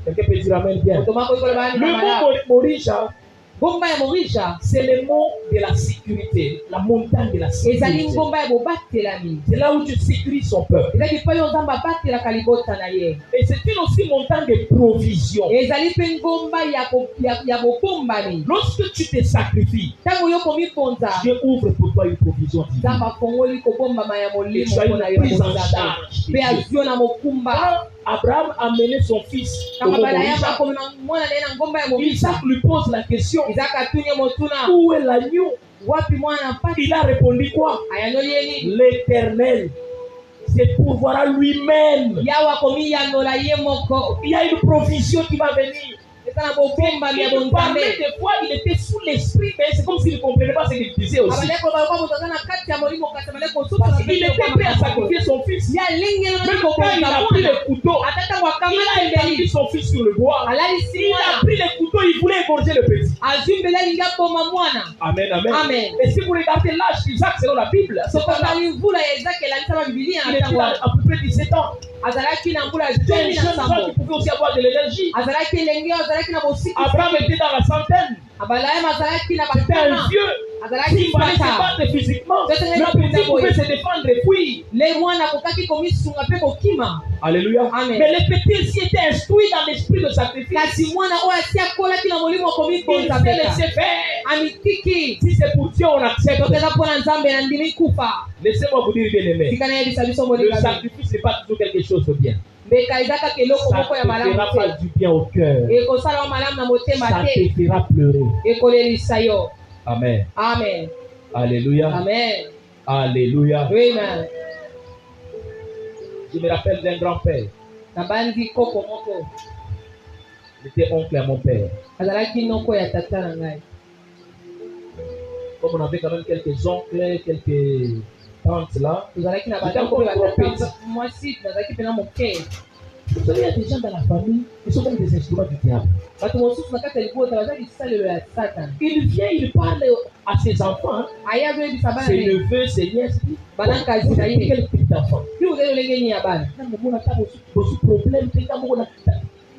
Quelqu'un peut dire Amen bien. Le mont Morija, c'est le mont de la sécurité, la montagne de la sécurité. C'est là où Dieu sécurise son peuple. Et c'est une aussi montagne de provision. Lorsque tu te sacrifies, Dieu ouvre pour toi une provision divine. Et tu as une prise en charge. Abraham a mené son fils au mont Morija. Isaac lui pose la question: où est l'agneau? Il a répondu quoi? L'Éternel se pourvoira lui-même. Il y a une provision qui va venir. Il parlait des fois, il était sous l'esprit, mais c'est comme s'il ne comprenait pas ce qu'il disait aussi. Parce qu'il était prêt à sacrifier son fils. Même quand il a pris le couteau, il a étendu son fils sur le bois. Il a pris le couteau, il voulait égorger le petit. Amen, amen. Et si vous regardez l'âge d'Isaac selon la Bible, il était à peu près 17 ans. C'est un jeune homme qui pouvait aussi avoir de l'énergie. Abraham était dans la centaine. C'était un vieux. Il fallait se battre physiquement. Le petit pouvait se défendre et fuir. Alléluia. Amen. Mais le petit aussi était instruit dans l'esprit de sacrifice. Il s'est laissé faire. Si c'est pour Dieu, on accepte. Laissez-moi vous dire, bien aimé, le sacrifice n'est pas toujours quelque chose de bien. Ça ne te fera pas du bien au cœur. Ça te fera pleurer. Amen. Amen. Alléluia. Amen. Alléluia. Amen. Je me rappelle d'un grand-père. Il était oncle à mon père. Comme on avait quand même quelques oncles, quelques tantes là. Vous savez, il y a des gens dans la famille qui sont comme des instruments du diable. Il vient, il parle à ses enfants, ses neveux, ses nièces. Quel type d'enfant?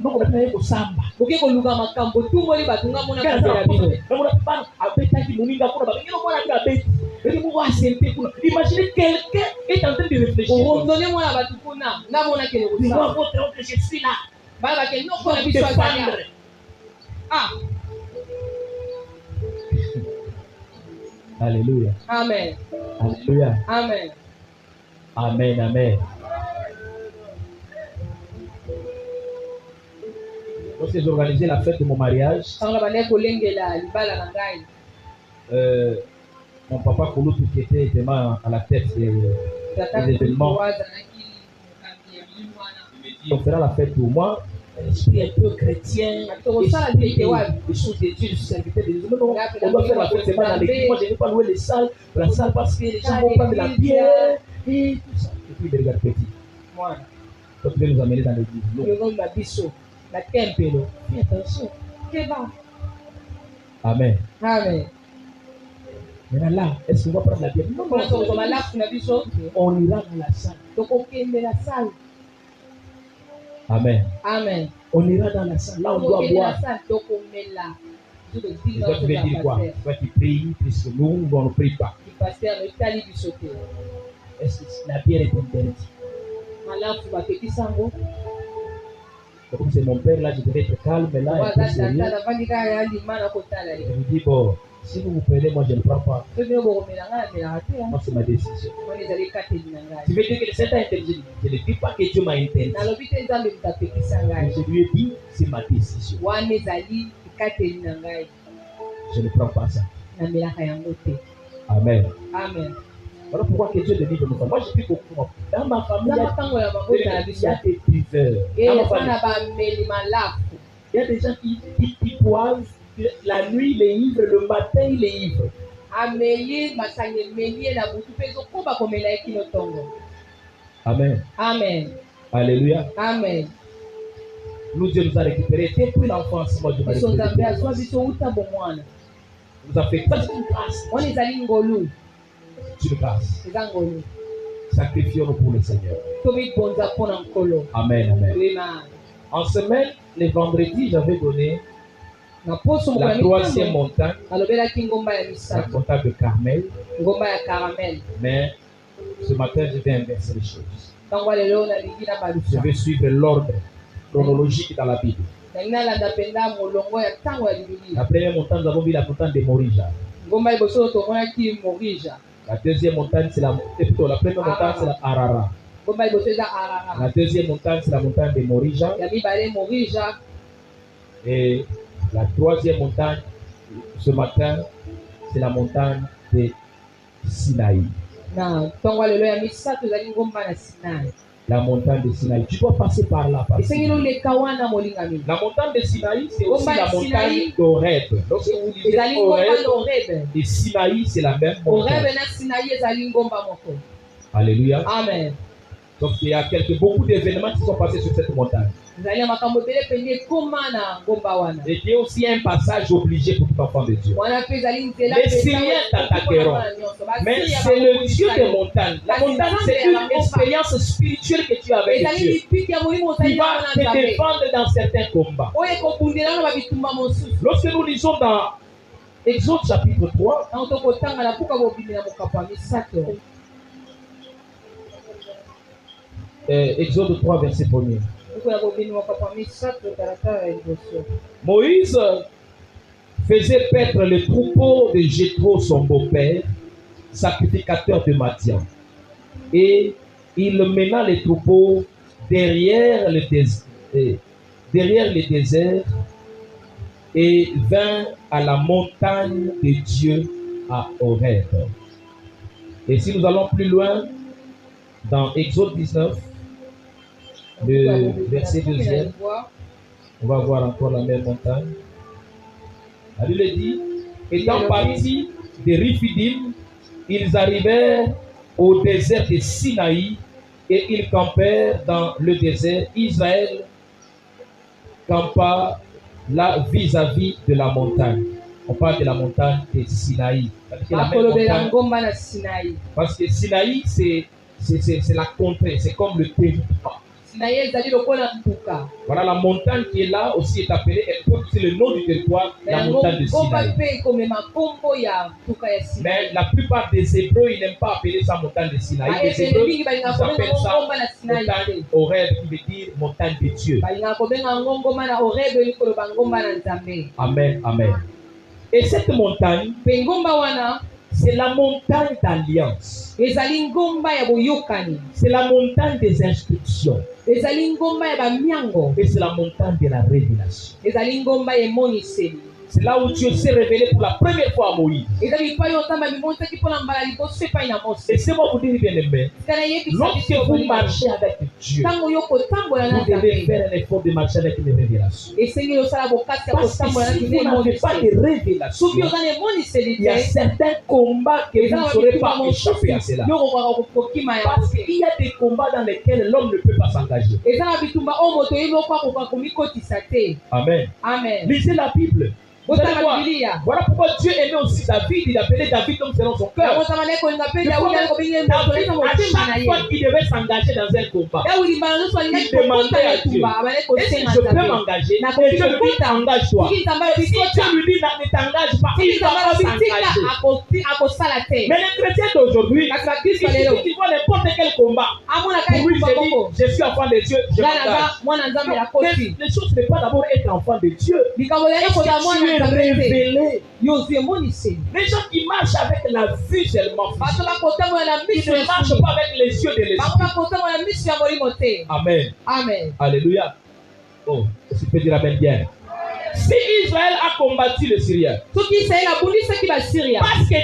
Donc on a fait au samba. Oke koluka makambo tumboli batunga mona kazela bino. Imaginez quelqu'un est en train de réfléchir. Donnez-moi la batukuna. Na mona kele Nous kusala. avons montré que je suis là. Baba ke no Pour kona biso azali. défendre. Ah, Alléluia. amen. Alléluia. Amen. Amen. Amen. Lorsque j'ai organisé la fête de mon mariage, Sanga bale kolengela libala na ngai. mon papa Kouloutou qui était vraiment à la tête des événements, il on fera la fête pour moi. Un esprit un peu chrétien, des choses de Dieu, je suis invité de Dieu. Non, on doit faire la fête seulement dans l'église. Moi, je ne vais pas louer les salles, la salle parce que les gens vont prendre de la bière et tout ça. Et puis, il regarde petit. Donc, tu veux nous amener dans l'église. Non. Fais attention. Amen. Amen. Maintenant là, est-ce qu'on va prendre la bière? Non, on ira dans la salle. Amen. Amen. On ira dans la salle. Là, on doit boire. Et toi, tu veux dire quoi? Toi, tu pries, puisque nous, on ne prie pas. Est-ce que la bière est interdite? Comme c'est mon père, là, je devais être calme, mais là, un peu sérieux. Je me dis, bon, si vous prenez, moi, je ne prends pas. Moi, c'est ma décision. Tu veux dire que c'est interdit? Je ne dis pas que Dieu m'a interdit. Mais je lui ai dit, c'est ma décision. Je ne prends pas ça. Amen. Amen. Voilà pourquoi que Dieu délivre nos femmes. Moi, je prie beaucoup. Dans ma famille, il y a des buveurs. Dans ma famille, il y a des gens qui boivent la nuit, il est ivre, le matin, il est ivre. Amen. Amen. Alléluia. Amen. Nous, Dieu nous a récupérés depuis l'enfance. Moi, Dieu m'a récupéré. Nous a fait ça, c'est une grâce. C'est une grâce. Sacrifions-nous pour le Seigneur. Amen. Amen. En semaine, les vendredis, j'avais donné la troisième montagne, la montagne de Carmel. Mais ce matin, je vais inverser les choses. Je vais suivre l'ordre chronologique dans la Bible. La première montagne, nous avons vu la montagne de Morija. La deuxième montagne, c'est la première montagne, c'est la Arara. La deuxième montagne, c'est la montagne de Morija. Et la troisième montagne, ce matin, c'est la montagne de Sinaï. La montagne de Sinaï. Tu dois passer par là. La montagne de Sinaï, c'est aussi la montagne d'Oreb. Lorsque vous lisez Oreb et Sinaï, c'est la même montagne. Alléluia. Amen. Donc il y a beaucoup d'événements qui sont passés sur cette montagne. Et il y a aussi un passage obligé pour tout enfant de Dieu. Les Syriens t'attaqueront. Mais c'est le Dieu des montagnes. La montagne, c'est une expérience spirituelle que tu as avec Dieu. Qui va te défendre dans certains combats. Lorsque nous lisons dans Exode chapitre 3, Exode 3, verset 1er. Moïse faisait paître le troupeau de Jéthro, son beau-père, sacrificateur de Madian. Et il mena les troupeaux derrière le désert et vint à la montagne de Dieu à Horeb. Et si nous allons plus loin, dans Exode 19, le verset 2e, on va voir encore la même montagne. La Bible dit, étant partis de Riphidim, ils arrivèrent au désert de Sinaï et ils campèrent dans le désert. Israël campa là vis-à-vis de la montagne. On parle de la montagne de Sinaï. Parce que Sinaï, c'est la contrée, c'est comme le territoire. Voilà, la montagne qui est là aussi est appelée, elle porte aussi le nom du territoire, la montagne de Sinaï. Mais la plupart des Hébreux, ils n'aiment pas appeler ça montagne de Sinaï. Les Hébreux, ils appellent ça montagne Horeb, qui veut dire montagne de Dieu. Amen, amen. Et cette montagne, c'est la montagne d'alliance. C'est la montagne des instructions. Et c'est la montagne de la révélation. C'est là où Dieu s'est révélé pour la première fois à Moïse. Et c'est moi vous dire bien aimé, lorsque vous marchez avec Dieu, vous devez faire un effort de marcher avec les révélations. Parce que si vous n'avez pas de révélation, il y a certains combats que vous ne saurez pas échapper à cela. Parce qu'il y a des combats dans lesquels l'homme ne peut pas s'engager. Amen. Amen. Lisez la Bible. Voilà pourquoi Dieu aimait aussi David. Il appelait David comme selon son cœur. À chaque fois qu'il devait s'engager dans un combat, il demandait à Dieu, est-ce que je peux m'engager? Et Dieu lui dit, engage-toi. Si Dieu lui dit, ne t'engage pas, il va pas s'engager. Mais les chrétiens d'aujourd'hui, ils voient n'importe quel combat. Pour lui, je suis enfant de Dieu, je m'engage. Les choses ne sont pas d'abord être enfant de Dieu. Révélé. Les gens qui marchent avec la vue seulement, ils ne marchent pas avec les yeux de l'esprit. Amen. Amen. Alléluia. Oh, tu peux dire amen bien. Si Israël a combattu les Syriens, parce que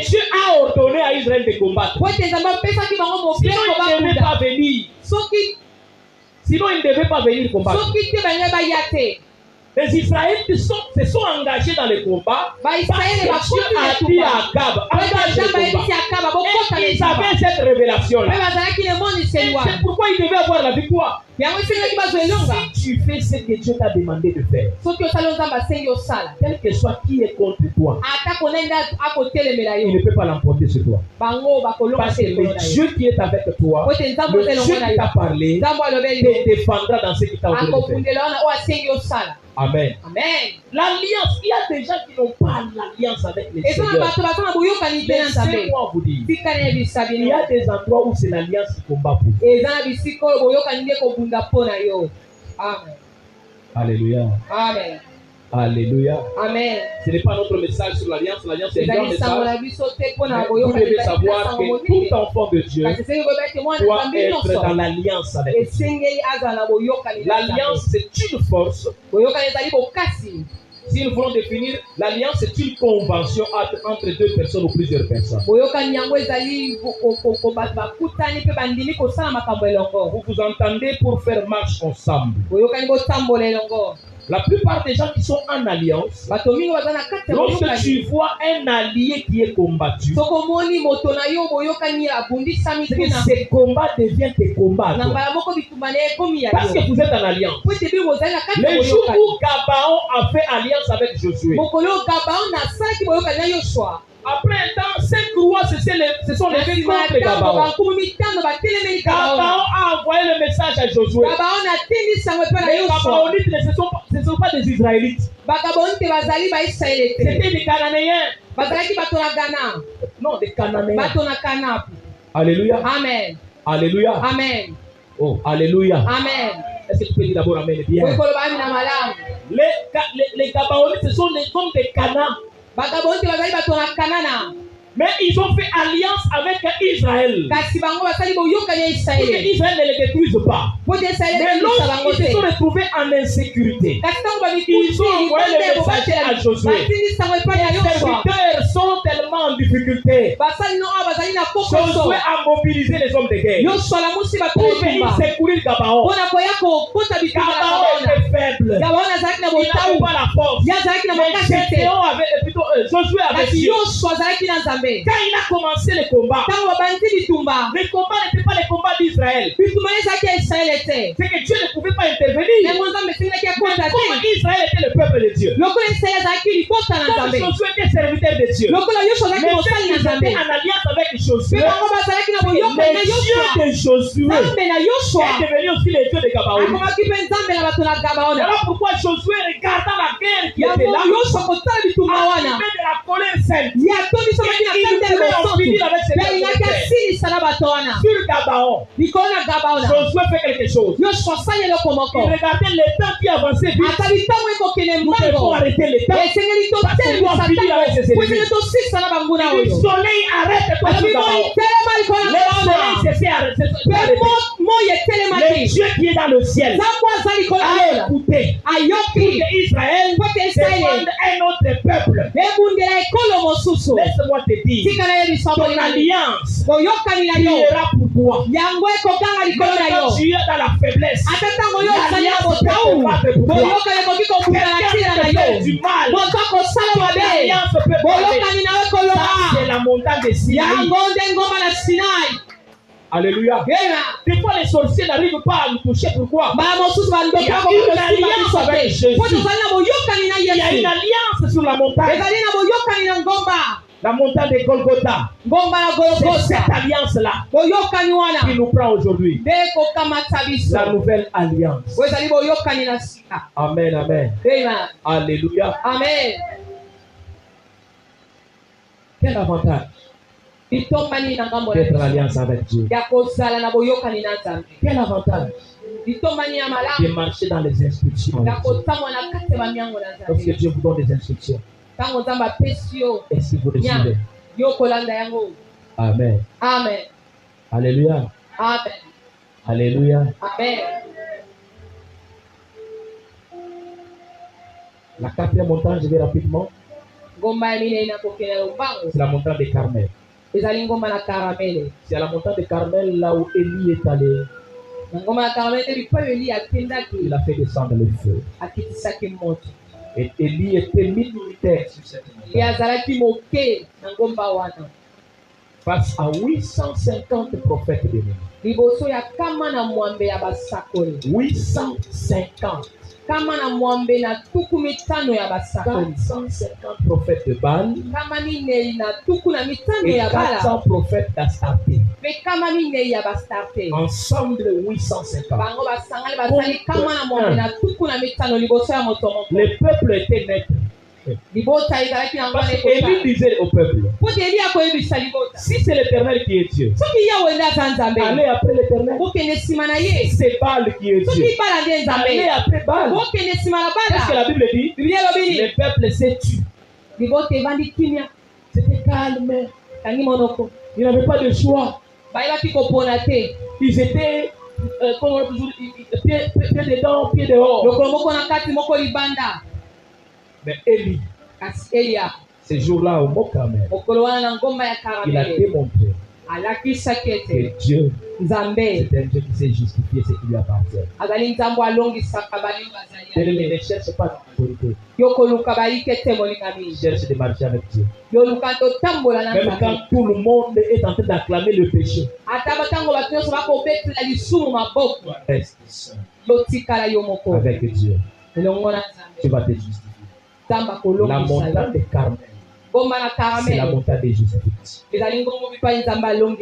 Dieu a ordonné à Israël de combattre, sinon il ne devait pas venir. Sinon il ne devait pas venir combattre. Les Israélites se sont engagés dans le combat parce que Dieu a dit à Akab, engage le combat. Et ils avaient cette révélation-là. C'est pourquoi ils devaient avoir la victoire. Si tu fais ce que Dieu t'a demandé de faire, quel que soit qui est contre toi, il ne peut pas l'emporter sur toi. Parce que le Dieu qui est avec toi, le Dieu qui t'a parlé, te défendra dans ce qu'il t'a ordonné de faire. Amen. Amen. L'alliance, il y a des gens qui n'ont pas l'alliance avec les Seigneurs. Laissez-moi vous dire, il y a des endroits où c'est l'alliance qui combat pour vous. Amen. Alléluia. Amen. Alléluia. Amen. Ce n'est pas notre message sur l'alliance. L'alliance est un grand message. Vous devez savoir que tout enfant de Dieu doit être dans l'alliance avec Dieu. L'alliance, c'est une force. Si nous voulons définir, l'alliance, c'est une convention entre deux personnes ou plusieurs personnes. Vous vous entendez pour faire marche ensemble. La plupart des gens qui sont en alliance, lorsque tu vois un allié qui est combattu, ces combats deviennent des combats. Parce que vous êtes en alliance. Le jour où Gabaon a fait alliance avec Josué, après un temps, 5 rois se sont levés contre Gabaon. Gabaon a envoyé le message à Josué. Les Gabaonites ne sont pas des Israélites. C'était des Cananéens. Non, des Cananéens. Alléluia. Amen. Alléluia. Amen. Oh, alléluia. Amen. Est-ce que tu peux dire d'abord amen bien? Les Gabaonites, ce sont les hommes de Canaan. Mais ils ont fait alliance avec Israël. Pour que Israël ne les détruise pas. Mais lorsqu'ils se sont retrouvés en insécurité, ils ont envoyé le message à Josué. Les serviteurs sont tellement en difficulté. Josué a mobilisé les hommes de guerre pour venir secourir Gabaon. Gabaon était faible. ya baona azalaki na Il n'avait botawu pas la force. ya azalaki na Mais makasi te Gédéon avait plutôt Josué avait kasi Dieu. Yoshua azalaki na Nzambe Quand il a commencé le combat, ntango babandi bitumba le combat n'était pas le combat d'Israël. bitumba ezalaki ya Israele te C'est que Dieu ne pouvait pas intervenir. yango Nzambe esengelaki akota te Comme Israël était le peuple de Dieu. lokola Israele azalaki likota na Comme Nzambe Josué était serviteur de Dieu. lokola Yoshua azalaki Mais mosali na ils Nzambe étaient en alliance avec mpe Josué. bango bazalaki na boyoka na Le Dieu Yoshua de Josué Nzambe na Yoshua est devenu aussi le Dieu de Gabaon. akomaki mpe Nzambe na bato na Gabaona Voilà pourquoi Josué regardant la guerre qui était yango là, Yoshua kotala bitumba wana arrivé de la colère sainte yatombisaki na kati ya bosoto mpe alingaki asilisa na bato wana sur Gabaon. likolo na Gabaona Josué fait quelque chose. Yoshua asali eloko moko Il regardait le temps qui avançait vite. ata bitango ekokende Nous devons mbango arrêter le temps. esengeli Parce que nous totelemisa avons fini avec ces ntango po ennemis. esengeli tosisa na banguna Le oyo soleil arrête toi sur alobi moi Gabaon. telema likolo Le na soleil Gabaona s'est arrêté. mpe moi Le etelemaki Dieu qui est dans le ciel nzambo aza likolo a na écouté ayoki pour que Israël po te Israele défende un autre peuple. ebundela ekolo mosusu Laisse-moi te dire, tika na yebisa ton bolingo alliance boyokani na yo priera pour toi. yango ekoganga likolo na Même yo quand tu es dans la faiblesse, ata ntango yo ozali na l'alliance botawu peut te battre pour toi. boyokani ekoki kobunda na Quelqu'un ntina na qui te fait yo du mal, moto akosala mabe l'alliance peut parler. boyokani na yo Ça, koloba c'est la montagne de Sinaï. yango nde ngoma na Sinai Alléluia. Des fois, les sorciers n'arrivent pas à nous toucher. Pourquoi? mbala mosusu Il y a une alliance avec Jésus. po tozali na boyokani na Il y a une Yesu alliance sur la montagne. ezali na boyokani na ngomba La montagne de Golgotha. ngomba na C'est Golgotha cette alliance-là boyokani qui wana nous prend aujourd'hui. nde ekokamata biso La nouvelle alliance. oyo ezali boyokani na sika Amen, amen. Amen. Alléluia. Amen. Quel avantage litombani na ngambo d'être en na alliance avec Dieu. ya kozala na boyokani na Nzambe Quel avantage litombani ya de malamu marcher dans les instructions. ya kotamwa na kati ya bamiango na Lorsque Nzambe Dieu vous donne des instructions, ntango Nzambe apesi yo est-ce que vous le suivez? yo kolanda yango Amen. amen Alléluia. amen Alléluia. amen. La quatrième montagne, je vais rapidement. ngomba ya minei na kokende lombango C'est la montagne de Carmel. ezali ngomba na Karamele C'est à la montagne de Carmel là où Élie est allé. na ngomba na Karamele nde bipai Eli akendaki Il a fait descendre le feu. akitisaki moto Et Élie était minoritaire sur cette ye montagne. azalaki moke na ngomba wana Face à 850 prophètes de Dieu. liboso ya kama na mwambe ya basakoli 850. kama na mwambe na tuku mitano ya basakoli 450 prophètes de Baal kama minei na tuku na mitano et ya bala 400 prophètes d'Astarté. mpe kama minei ya bastarte Ensemble 850. bango basangani basali kama na mwambe na tuku na mitano liboso ya moto moko Le peuple était net. libota ezalaki na Parce ngwana qu'Élie ekota disait au peuple, po te Eli akoyebisa libota si c'est l'Éternel qui est Dieu, soki yawe nde aza nzambe allez après l'Éternel. bokende nsima na Si ye c'est Baal qui est Dieu, soki bala nde allez nzambe après Baal. bokende nsima na Qu'est-ce que bala la Bible dit? biblia elobi nini Le peuple s'est tué. libota evandi kimia C'était calme. kangi monoko Il n'avait pas de choix. bayebaki kopona te Ils étaient, comme on dit toujours, pied dedans, pied dehors. lokolo moko na kati moko libanda Mais Élie, kasi Elia ce jour-là au Mont Carmel, mokolo wana na ngomba ya il a Karamele démontré alakisaki ete que Dieu, nzambe c'est un Dieu qui sait justifier ce qui lui appartient. azali nzambo alongisaka balingo Elle azali ne cherche pas l'autorité. yo koluka bayike te molingami Il cherche de marcher avec Dieu. yoluka totambola na Même quand nzambe tout le monde est en train d'acclamer le péché, ata batango bato nyonso bakobetela lisumu maboko reste seul yotikala yo moko avec Dieu. elongo na Tu nzambe vas te justifier. nzambe La akolongisa montagne yo de Carmel, ngomba na c'est la Karamele montagne de Jésus. ezali ngombo bipai nzambe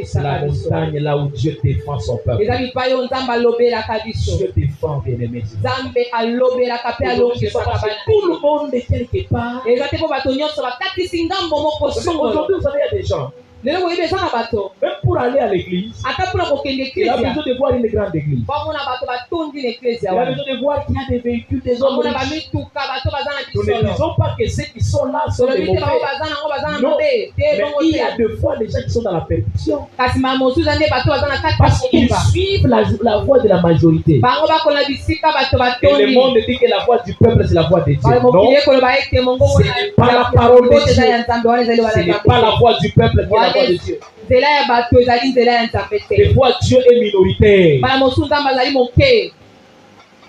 C'est la alongisaka biso montagne là où Dieu défend son peuple. eza bipai oyo nzambe alobelaka biso Dieu défend, bien-aimé. nzambe alobelaka mpe alongisaka Parce que bana tout le monde est quelque part. eza te mpo bato nyonso bakatisi ngambo moko songolo Aujourd'hui, vous savez, il y a des gens, lelo boyebi eza na bato même pour aller à l'église, ata mpona kokende il a eklezia besoin de voir une grande église. bamona bato batondi na eklezia Il a wana besoin de voir qu'il y a des véhicules, des hommes bamona riches. bamituka bato baza na Nous ne bisolo disons pas que ceux qui sont là sont des tolobi te bango mauvais. baza nango baza na Non, mabe te mais bongo il y a te deux fois des gens qui sont dans la perdition. kasi mama mosusu nde bato baza na kati ya Parce qu'ils kokumba suivent la voie de la majorité. bango bakola bisika bato Et le batondi monde dit que la voie du peuple, c'est la voie de Dieu. Non, mokili ekoloba ete mongongo ce n'est pas la parole de eza ya Dieu. nzambe wana ezali wana Ce n'est pas la voie du peuple, mais la voie de Dieu. nzela ya bato ezali nzela ya nzambe Des te fois, Dieu est minoritaire. bana mosusu nzambe azali moke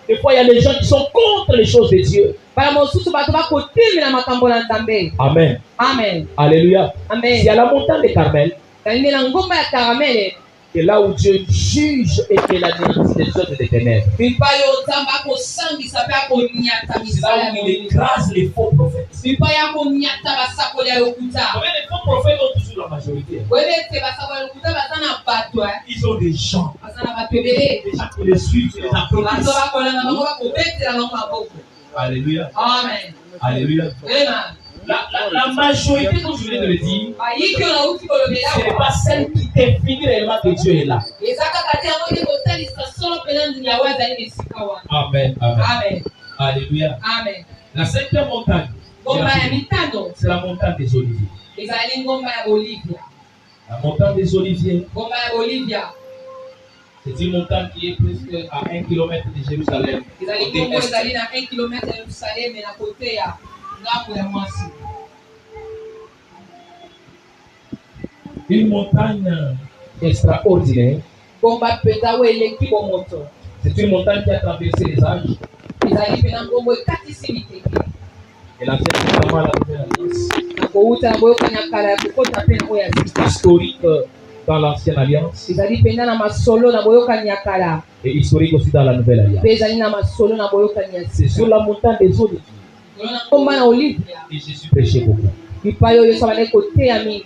Des fois, il y a des gens qui sont contre les choses de Dieu. bala mosusu bato bakotimela makambo na Nzambe. Amen. Amen. Alléluia. Amen. C'est à la montagne de Carmel, Ezali na ngomba ya Karamele. c'est là où Dieu juge et qu'il anéantit les œuvres des ténèbres. Bipai oyo Nzambe akosambisa mpe akonyata C'est misala là ya où il bolingo. écrase les faux prophètes. Bipai akonyata basakoli ya lokuta. Combien de faux prophètes ont toujours la majorité? Oyebi ete basakoli ya lokuta baza na bato Ils ont des gens. baza na bato ebele. Des gens qui les suivent, qui les Bato applaudissent. bakolanda bango bakobetela bango maboko. Alléluia. Amen. Alléluia. Amen. La majorité, comme je viens de le dire, Bayiki oyo nauti kolobela ce n'est awa. pas celle qui définit réellement que Dieu est là. Eza kaka te yango nde kotalisa solo mpena ndimi yawe azali na esika wana. Amen. Amen. Amen. Alléluia. Amen. La cinquième montagne, Ngomba ya mitano c'est la montagne des Oliviers. ezali ngomba ya Bolivia. La montagne des Oliviers, Ngomba ya Bolivia c'est une montagne qui est presque à 1 km de Jérusalem. ezali Côté ngomba est. ezali na 1 km ya Yerusaleme na kote ya ngambo ya mwasi. Une montagne extraordinaire. Ngomba mpenza oyo eleki bomoto. C'est une montagne qui a traversé les âges. Ezali mpena ngomba ekatisi biteke. Et l'Ancien Testament, la première alliance. Na kowuta na boyokani ya kala ya kokota mpe na oyo ya sika. Historique dans l'Ancienne Alliance Ezali mpenza na masolo na boyokani ya kala. et historique aussi dans la Nouvelle Alliance. Mpe ezali na masolo na boyokani ya C'est sur sika. la montagne des Oliviers Na ngomba na Olivia. que Jésus prêchait beaucoup. Bipai oyo Yesu abandaki koteya mingi.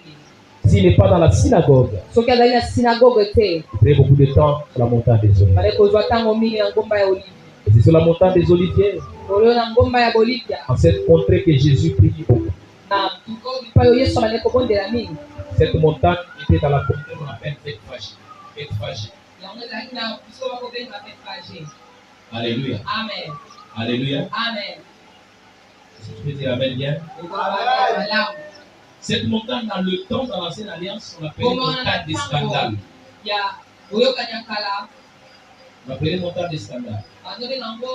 S'il n'est pas dans la synagogue, Soki azali na synagogue te, il prie beaucoup de temps sur la montagne des Oliviers. bazali kozwa ntango mingi na ngomba ya Olivia. Et c'est sur la montagne des Oliviers, Oyo na ngomba ya Bolivia. en cette contrée que Jésus prie beaucoup. Na bipai oyo Yesu abandaki kobondela mingi. Cette montagne était dans la contrée qu'on appelle Bethphagée. Bethphagée. Yango ezalaki na biso bakobenga Bethphagée. Alléluia. Amen. Alléluia. Amen. Si tu peux dire Amen bien. Malamu. Cette montagne, dans le temps, dans l'Ancienne Alliance, on l'appelait Ngomba wana montagne na des ntango scandales. ya boyokani ya kala On l'appelait montagne des scandales. bazobenga yango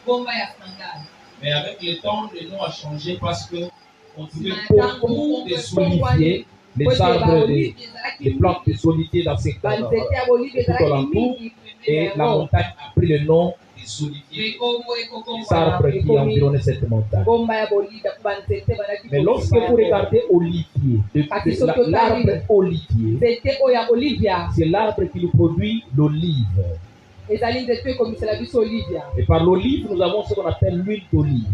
ngomba ya skandale. Mais avec le temps, le nom a changé parce que on trouvait Nsima ya beaucoup ntango de oliviers, les arbres, les plantes de solidier dans ces cas banzete ya Bolivia tout ezalaki alentour. mingi. Et la montagne a pris le nom des oliviers, des arbres qui environnaient cette montagne. ngomba ya Bolivia ku banzete bazalaki Mais lorsque vous regardez olivier, l'arbre olivier, nzete oyo ya Olivia c'est l'arbre qui nous produit l'olive. ezali nzete ekomisela biso Olivia. Et par l'olive, nous avons ce qu'on appelle l'huile d'olive.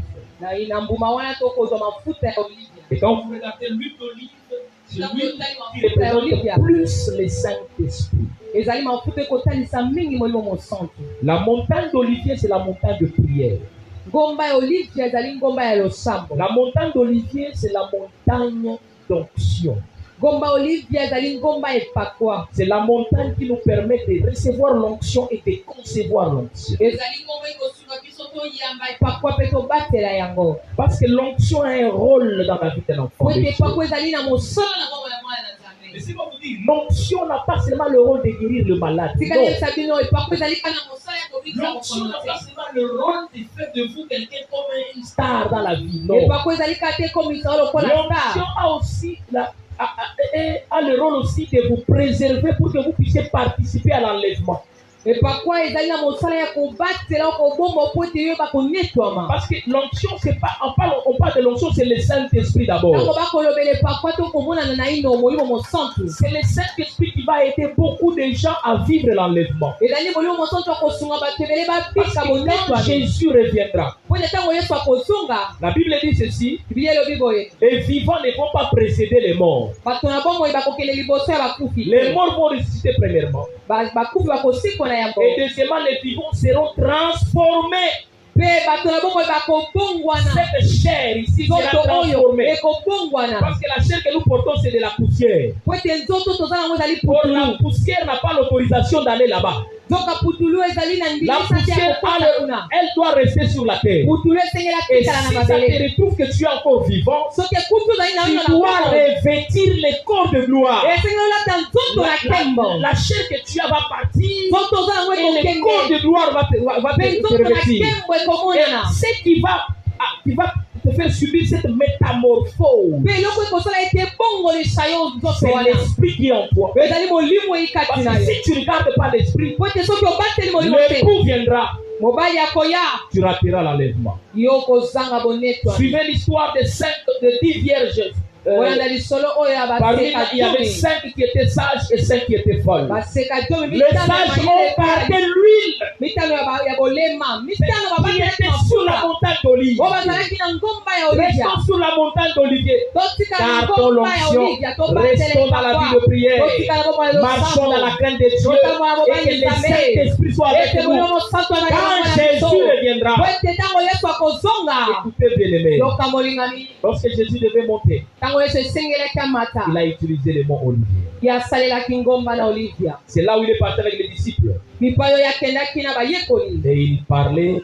Na mbuma wana tokozwa mafuta ya Olivia. Et quand vous regardez l'huile d'olive, c'est l'huile qui représente plus le Saint-Esprit. ezali mafuta ekotalisa mingi molimo mosantu. La montagne d'olivier, c'est la montagne de prière. Ngomba ya Olivia ezali ngomba ya losambo. La montagne d'olivier, c'est la montagne d'onction. Ngomba Olivia ezali ngomba epakwa. C'est la montagne qui nous permet de recevoir l'onction et de concevoir l'onction. ezali ngomba ekosunga biso toyamba epakwa mpe tobatela yango. Parce que l'onction a un rôle dans la vie d'un enfant. po ete epakwa ezali na mosolo na ngomba ya mwana na Mais Nzambe. si vous vous dites, l'onction n'a pas seulement le rôle de guérir le malade. Non. tikali yebisa bino epakwa ezali kaka na mosala ya kobikisa L'onction mokono n'a te. pas seulement le rôle de faire de vous quelqu'un comme une star dans la vie. Non. epakwa ezali kaka te ekomisa oyo lokola L'onction star. a aussi a le rôle aussi de vous préserver pour que vous puissiez participer à l'enlèvement. epakwa ezali na mosala ya kobatela kobomba po ete yo bakonetwama. Parce que l'onction, c'est pas, on parle de l'onction, c'est le Saint-Esprit d'abord. ntango bakolobela epakwa tokomonana na ino molimo mosantu. C'est le Saint-Esprit qui va aider beaucoup de gens à vivre l'enlèvement. ezali molimo mosantu akosunga bato ebele Parce babika que quand bonetwami. Jésus reviendra, po ete ntango yesu akozonga la Bible dit ceci, bibiliya elobi boye les vivants ne vont pas précéder les morts. bato na bomoi bakokende liboso ya bakufi te. Les morts vont ressusciter premièrement. Bakufi bakosikwa na yango. Et deuxièmement, les vivants seront transformés. mpe bato na bomoi bakobongwana. Cette chair ici sera nzoto oyo transformée. ekobongwana. Parce que la chair que nous portons, c'est de la poussière. po ete nzoto toza nango ezali Or, la putulu. poussière n'a pas l'autorisation d'aller là-bas. nzoka putulu ezali na La ndimisa te ya poussière, kokota kuna. elle doit rester sur la terre. putulu esengeli Et atikala si na ça te mabele. retrouve que tu es encore vivant, soki ekufi ozali na tu yo na dois nkolo, revêtir le corps de gloire. esengeli olata nzoto na nkembo. La chair que tu as va partir nzoto oza nango et le corps ekokende. de gloire va mpe te nzoto na revêtir. nkembo ekomonana. Et ce qui va te faire subir cette métamorphose, mpe eloko ekosala ete ebongolisa yo nzoto c'est wana. l'esprit qui est en toi. ezali molimo eyikati Parce na que yo. si tu ne regardes pas l'esprit, po ete soki obateli molimo te le coup viendra. mobali akoya tu rateras l'enlèvement. yo kozanga bonetwa Suivez l'histoire de 10 vierges. oyanda lisolo oyo ya Parmi baseka il y avait 5 qui étaient sages et 5 qui étaient folles. baseka tomi Les sages ont gardé l'huile mitano ya bolema mitano qui était sur la montagne d'olive. o bazalaki na ngomba ya olivia Restons sur la montagne d'olivier. totika na Gardons ngomba ya l'onction. olivia Restons dans la vie de prière. Marchons dans la crainte de Dieu. Et que le Saint-Esprit soit avec nous. Quand Jésus reviendra, wete tango yesu akozonga écoutez bien aimé. yoka molingami Lorsque Jésus devait monter, tango yesu esengelaki amata il a utilisé le mot olivier. yasalelaki ngomba na olivia C'est là où il est parti avec les disciples. mipayo yakendaki na bayekoli Et il parlait,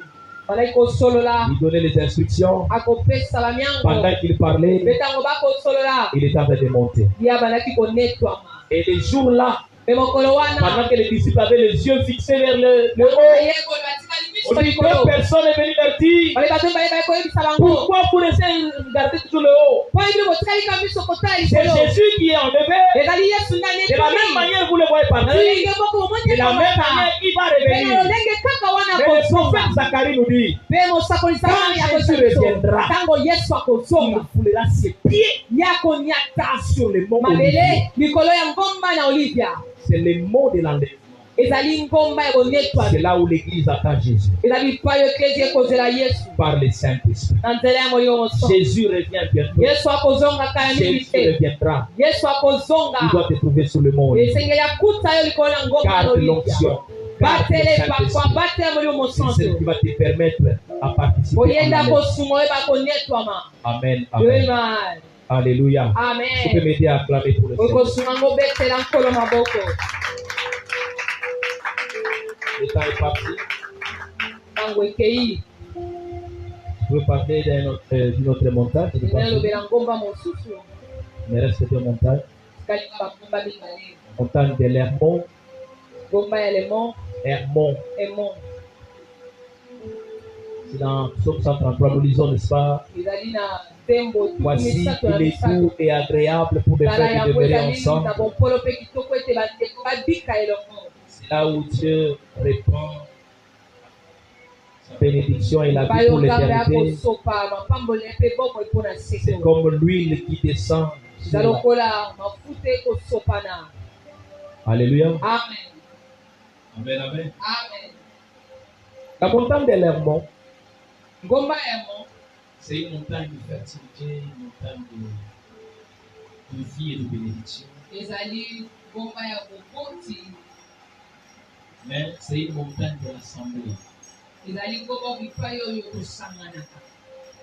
balaki kosolola il donnait les instructions. akopesa bamiango Pendant qu'il parlait, mpe ntango bakosolola il était en train de monter. ya bandaki konetwama Et les jours-là, mpe mokolo wana pendant que les disciples avaient les yeux fixés vers le haut, bayekoli batikali miso on dit likolo que personne n'est venu leur dire bale bato bayeba koyebisa bango pourquoi vous laissez regarder toujours le haut. po ebi botikalika miso kotala C'est likolo Jésus qui est enlevé. ezali yesu nde De la même anetwami manière, vous le voyez na partir. lolenge moko De la même bomonyekamata manière, il va mpe na revenir. lolenge kaka wana Mais le kozonga prophète Zacharie nous dit mpe mosakoli Quand zamani ya Jésus kosa biso reviendra, ntango yesu il akozonga foulera ses pieds ya koniata sur les monts mabele Olivier. likolo ya ngomba na olivia C'est le mot de l'enlèvement. ezali ngomba ya bonetwa C'est là où l'église attend Jésus. ezali payo eklesi ekozela yesu Par le Saint-Esprit. na nzela ya molimo mosantu Jésus revient bientôt. yesu akozonga kaya mingi Jésus te reviendra. yesu akozonga Il doit te trouver sur le mont Olivier. esengeli akuta yo likolo ya ngomba na Garde olivia l'onction. Garde le batele pakwa Saint-Esprit. batele molimo C'est ce mosantu qui va te permettre à participer. oyenda à l'enlèvement. kosunga oyeba konetwama Amen. Amen. amen Alléluia. Tu peux amen m'aider à acclamer pour le Seigneur. okosunga ngo obetela nkolo maboko Le temps est parti. ntango ekei Je veux parler d'une autre montagne. Je veux parler- nalobela ngomba mosusu Il me reste 2 montagnes. kalika bangomba mibale Montagne de l'Hermon. ngomba ya lemon Hermon. emon C'est dans Psaume 133, nous lisons, n'est-ce pas? ezali na nzembo tuku Voici misato qu'il na est misato doux et agréable pour les kala frères de yango demeurer ezali ensemble. na bompolo mpe kitoko ete bandeko babika elongo C'est là où Dieu répand sa bénédiction et la vie pour bayokanga ya l'éternité. kosopa mapamboli mpe bomoi mpo na C'est seko comme l'huile qui descend. eza lokola mafuta ekosopana Alléluia. amen Amen, amen. amen La montagne de l'Hermon, ngomba ya mo c'est une montagne de fertilité, une montagne de vie et de bénédiction. ezali ngomba ya boboti Mais c'est une montagne de l'assemblée. ezali ngomba bipai oyo kosanganaka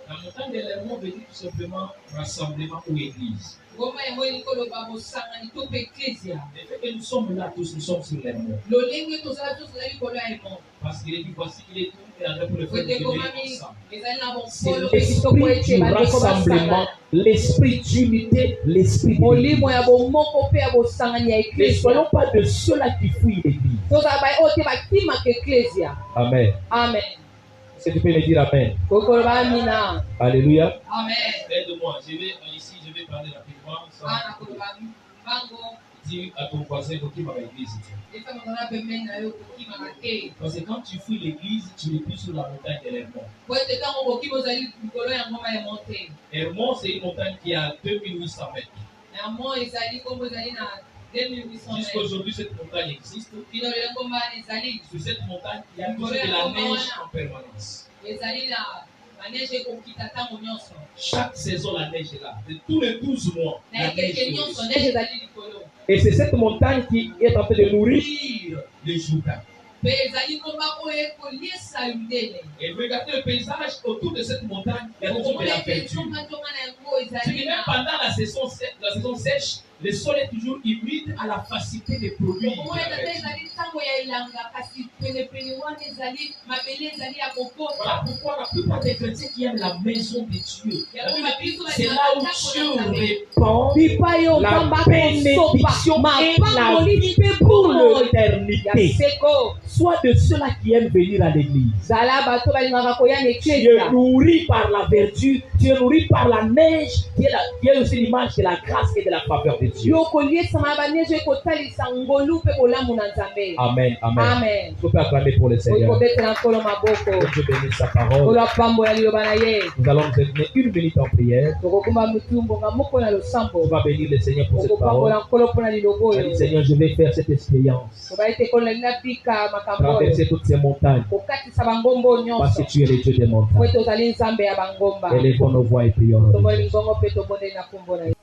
La montagne de l'Hermon veut dire tout simplement rassemblement ou église. ngomba yango elingi koloba bosangani to mpe eklesia Le fait que nous sommes là tous, nous sommes sur l'Hermon. lolenge tozala to tozali likolo ya emo Parce qu'il est dit, voici qu'il est tout et en train pour le faire ete demeurer komami ensemble. ezali na C'est bompolo mpe kitoko l'esprit ete du bandeko rassemblement, basangana l'esprit d'unité, l'esprit de molimo ya l'église. bomoko mpe ya bosangani ya Ne eklesia soyons pas de ceux-là qui fuient l'église. tozala bai oyo te bakimaka eklesia Amen. amen Est-ce que tu peux me dire Amen? kokoloba amina Alléluia. amen Aide-moi. Je vais parler rapidement. ana koloba mbango Dis à ton voisin qui va à l'église. efa mokona pembeni na yo kokimaka te Parce que quand tu fuis l'église, tu n'es plus sur la montagne de l'Hermon. po ete ntango bokimi ozali likolo ya ngoma ya mo te Hermon, c'est une montagne qui est à 2800 mètres. yango ezali nkombo ezali na 2800 Jusqu'à aujourd'hui, cette montagne existe. bino lelo ngomba wana ezali Sur cette montagne, il y a toujours de la neige en permanence. ezali na baneige ekokita ntango nyonso Chaque saison, la neige est là. De tous les 12 mois, na la neige ekeke est nyonso là. neige ezali likolo Et c'est cette montagne qui est en train de nourrir les Jourdains. mpe ezali ngomba oyo ekoliesa yudele Et regardez le paysage autour de cette montagne, il y a toujours de la okomona ete verdure. tongatonga na yango C'est ezali que même na pendant la saison sèche, le sol est toujours humide à la facilité de produire. okomona tata ezali ntango ya elanga kasi penepene wana ezali mabele ezali ya kokota Voilà pourquoi la plupart des chrétiens qui aiment la maison de Dieu, yango babiso c'est là où Dieu répand bipai oyo la pamba bénédiction kosopa et la mapamboli vie mpe pour bomo ya l'éternité. seko Sois de ceux-là qui aiment venir à l'église. zala bato balingaka koya na Tu es eklesia nourri par la verdure, tu es nourri par la neige, qui est aussi l'image de la grâce et de la faveur de Dieu. Dieu. yokoliesama baneige ekotalisa ngolu mpe bolamu na nzambe. Amen. Amen. Amen. Vous pouvez acclamer pour le Seigneur. Okobetela nkolo maboko. Que Dieu bénisse sa parole. olwapambola liloba na ye. Nous allons nous donner 1 minute en prière. tokokumba mitumbo nga moko na losambo. On va bénir le Seigneur pour cette parole. okopambola nkolo mpona liloba On va oyo. dire, Seigneur, je vais faire cette expérience. oba ete kolela linabika makambo oyo. Traverser toutes ces montagnes. kokatisa bangombo Parce que nyonso. tu es le Dieu des po montagnes. ete ozali nzambe ya bangomba. Élevons nos voix et prions. tombola lingongo mpe tobondeli na kombo na ye.